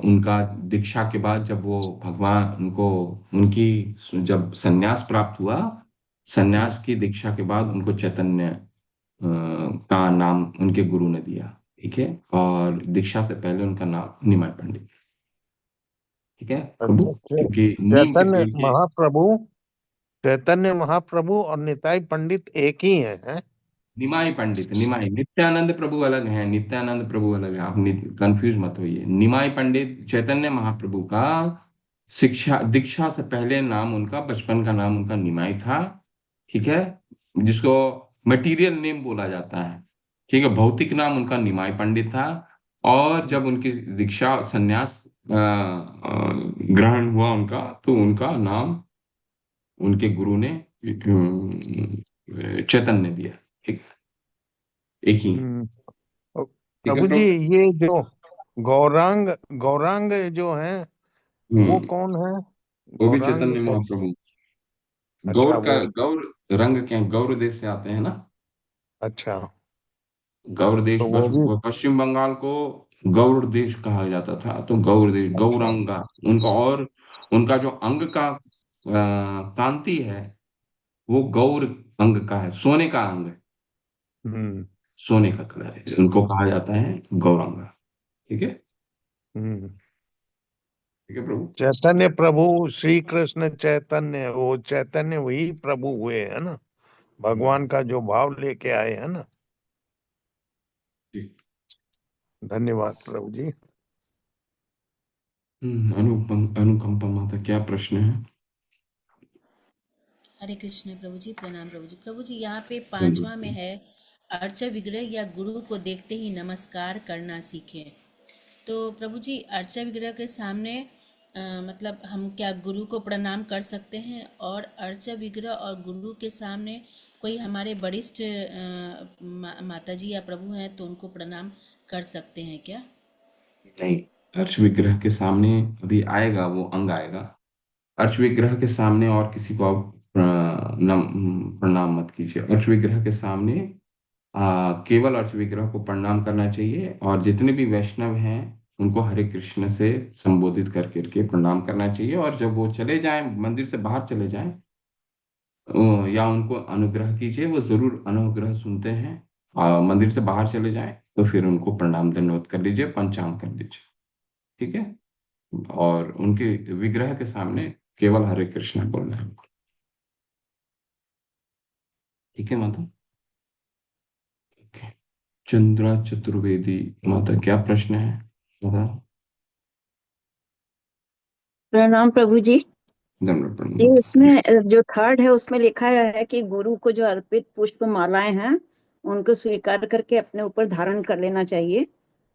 उनका दीक्षा के बाद जब वो भगवान उनको उनकी जब सन्यास प्राप्त हुआ, हम्म। सन्यास की दीक्षा के बाद उनको चैतन्य का नाम उनके गुरु ने दिया। ठीक है, और दीक्षा से पहले उनका नाम निमाई पंडित। ठीक है प्रभु, अच्छा, क्योंकि नीम के चैतन्य पेड़ के। महाप्रभु, चैतन्य महाप्रभु और निताई पंडित एक ही हैं? निमाई पंडित, निमाई, नित्यानंद प्रभु अलग हैं, नित्यानंद प्रभु अलग है। आप कंफ्यूज मत होइए। निमाई पंडित चैतन्य महाप्रभु का शिक्षा दीक्षा से पहले नाम उनका, बचपन का नाम उनका निमाई था। ठीक है, जिसको मटेरियल नेम बोला जाता है। ठीक है, भौतिक नाम उनका निमाई पंडित था। और जब उनकी दीक्षा संन्यास ग्रहण हुआ उनका, तो उनका नाम उनके गुरु ने चैतन्य दिया। ठीक है, एक ही। हम्म। और ठीक है प्रभु जी, प्रभु। ये जो गौरांग गौरांग जो हैं, वो हम्म, कौन है? वो भी गौरांग चैतन्य कौन? महाप्रभु। अच्छा, गौर का वो। गौर रंग क्या है? गौर देश से आते हैं ना। अच्छा, गौर देश तो वो भी। पश्चिम बंगाल को गौर देश कहा जाता था। तो गौर देश, अच्छा। गौरंगा उनका। और उनका जो अंग का कांति है, वो गौर अंग का है, सोने का अंग है, हम्म। सोने का कलर है, उनको कहा जाता है गौरंगा। ठीक है। हम्म। ठीक है प्रभु। चैतन्य प्रभु, श्री कृष्ण चैतन्य, वो चैतन्य वही प्रभु हुए है ना, भगवान का जो भाव लेके आए हैं ना। ठीक। धन्यवाद प्रभु जी। अनुकंपा माता, क्या प्रश्न है? हरे कृष्ण प्रभु जी, प्रणाम प्रभु जी। प्रभु जी यहाँ पे दंडवत 5वां में प्रभु। है, अर्च विग्रह या गुरु को देखते ही नमस्कार करना सीखें। तो प्रभु जी, अर्चा विग्रह के सामने मतलब हम क्या गुरु को प्रणाम कर सकते हैं? और अर्चा विग्रह और गुरु के सामने कोई हमारे वरिष्ठ माता जी या प्रभु हैं तो उनको प्रणाम कर सकते हैं क्या? नहीं, अर्च विग्रह के सामने अभी आएगा, वो अंग आएगा। अर्च विग्रह के सामने और किसी को आप प्रणाम मत कीजिए। अर्च विग्रह के सामने केवल अर्च विग्रह को प्रणाम करना चाहिए, और जितने भी वैष्णव हैं उनको हरे कृष्ण से संबोधित कर करके प्रणाम करना चाहिए। और जब वो चले जाएं, मंदिर से बाहर चले जाएं, या उनको अनुग्रह कीजिए, वो जरूर अनुग्रह सुनते हैं। मंदिर से बाहर चले जाएं तो फिर उनको प्रणाम दंडवत कर लीजिए, पंचांग कर लीजिए। ठीक है। और उनके विग्रह के सामने केवल हरे कृष्ण बोलना है हमको। ठीक है माता। ओके। चंद्रा चतुर्वेदी माता, क्या प्रश्न है माता? प्रणाम प्रभु जी। दंडवत ये प्रणाम। इसमें जो थर्ड है उसमें लिखा है कि गुरु को जो अर्पित पुष्प मालाएं हैं उनको स्वीकार करके अपने ऊपर धारण कर लेना चाहिए।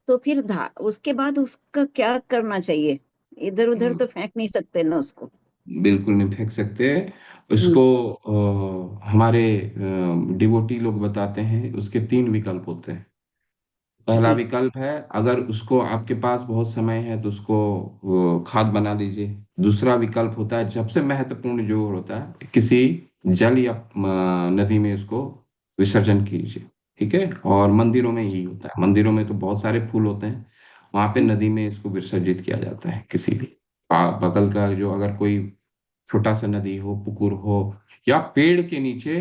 तो फिर उसके बाद उसका क्या करना चाहिए? इधर उधर तो फेंक नहीं सकते ना उसको। बिल्कुल नहीं फेंक सकते हम्म, उसको। हमारे डिवोटी लोग बताते हैं, उसके तीन विकल्प होते हैं। पहला जी विकल्प है, अगर उसको आपके पास बहुत समय है तो उसको वो खाद बना लीजिए। दूसरा विकल्प होता है, सबसे महत्वपूर्ण जो होता है, किसी जल या नदी में उसको विसर्जन कीजिए। ठीक है। और मंदिरों में यही होता है, मंदिरों में तो बहुत सारे फूल होते हैं, वहां पे नदी में इसको विसर्जित किया जाता है। किसी भी बगल का जो, अगर कोई छोटा सा नदी हो, पुकुर हो, या पेड़ के नीचे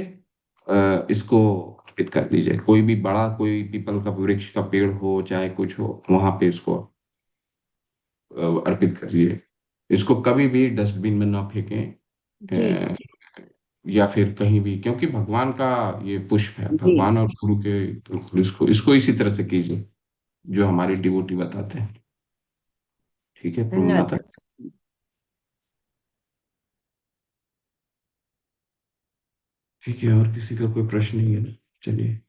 इसको अर्पित कर दीजिए। कोई भी बड़ा, कोई पीपल का वृक्ष का पेड़ हो चाहे कुछ हो, वहां पे इसको अर्पित करिए। इसको कभी भी डस्टबिन में ना फेंकें, जी अ, या फिर कहीं भी, क्योंकि भगवान का ये पुष्प है, जी। भगवान और गुरु के, बिल्कुल इसको इसको इसी तरह से कीजिए जो हमारे डिवोटी बताते हैं। ठीक है प्रभु धन्यवाद माता। प्रभु। ठीक है, और किसी का कोई प्रश्न नहीं है ना? चलिए।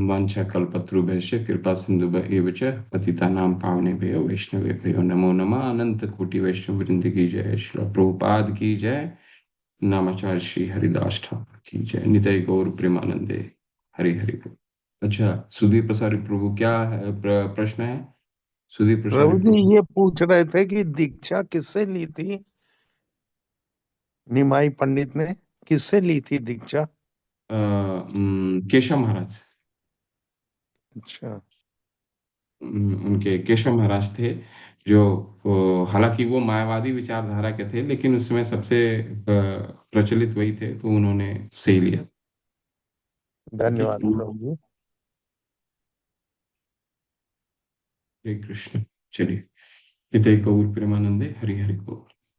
वाञ्छाकल्पतरुभ्यश्च कृपा सिन्धुभ्य च पतितानां पावनेभ्यो वैष्णवेभ्यो नमो नमः। अनंत कोटि वैष्णव वृंद की जय। श्री प्रभुपाद की जय। नामाचार्य श्री हरिदास ठाकुर की जय। निताई गौर प्रेमानंदे। हरि हरि बोल। अच्छा, सुधीर प्रसारी प्रभु, क्या है प्रश्न है? सुधीर प्रसारी प्रभु जी प्रभु। ये पूछ रहे थे कि दीक्षा किससे ली थी? निमाई पंडित ने किससे ली थी दीक्षा? केशव महाराज। अच्छा। उनके केशव महाराज थे, जो हालांकि वो मायावादी विचारधारा के थे, लेकिन उसमें सबसे प्रचलित वही थे, तो उन्होंने सही लिया। ठीक है। धन्यवाद प्रभु जी। हरे कृष्ण। चलिए। हिते गौर प्रेमानंदे। हरि हरि बोल।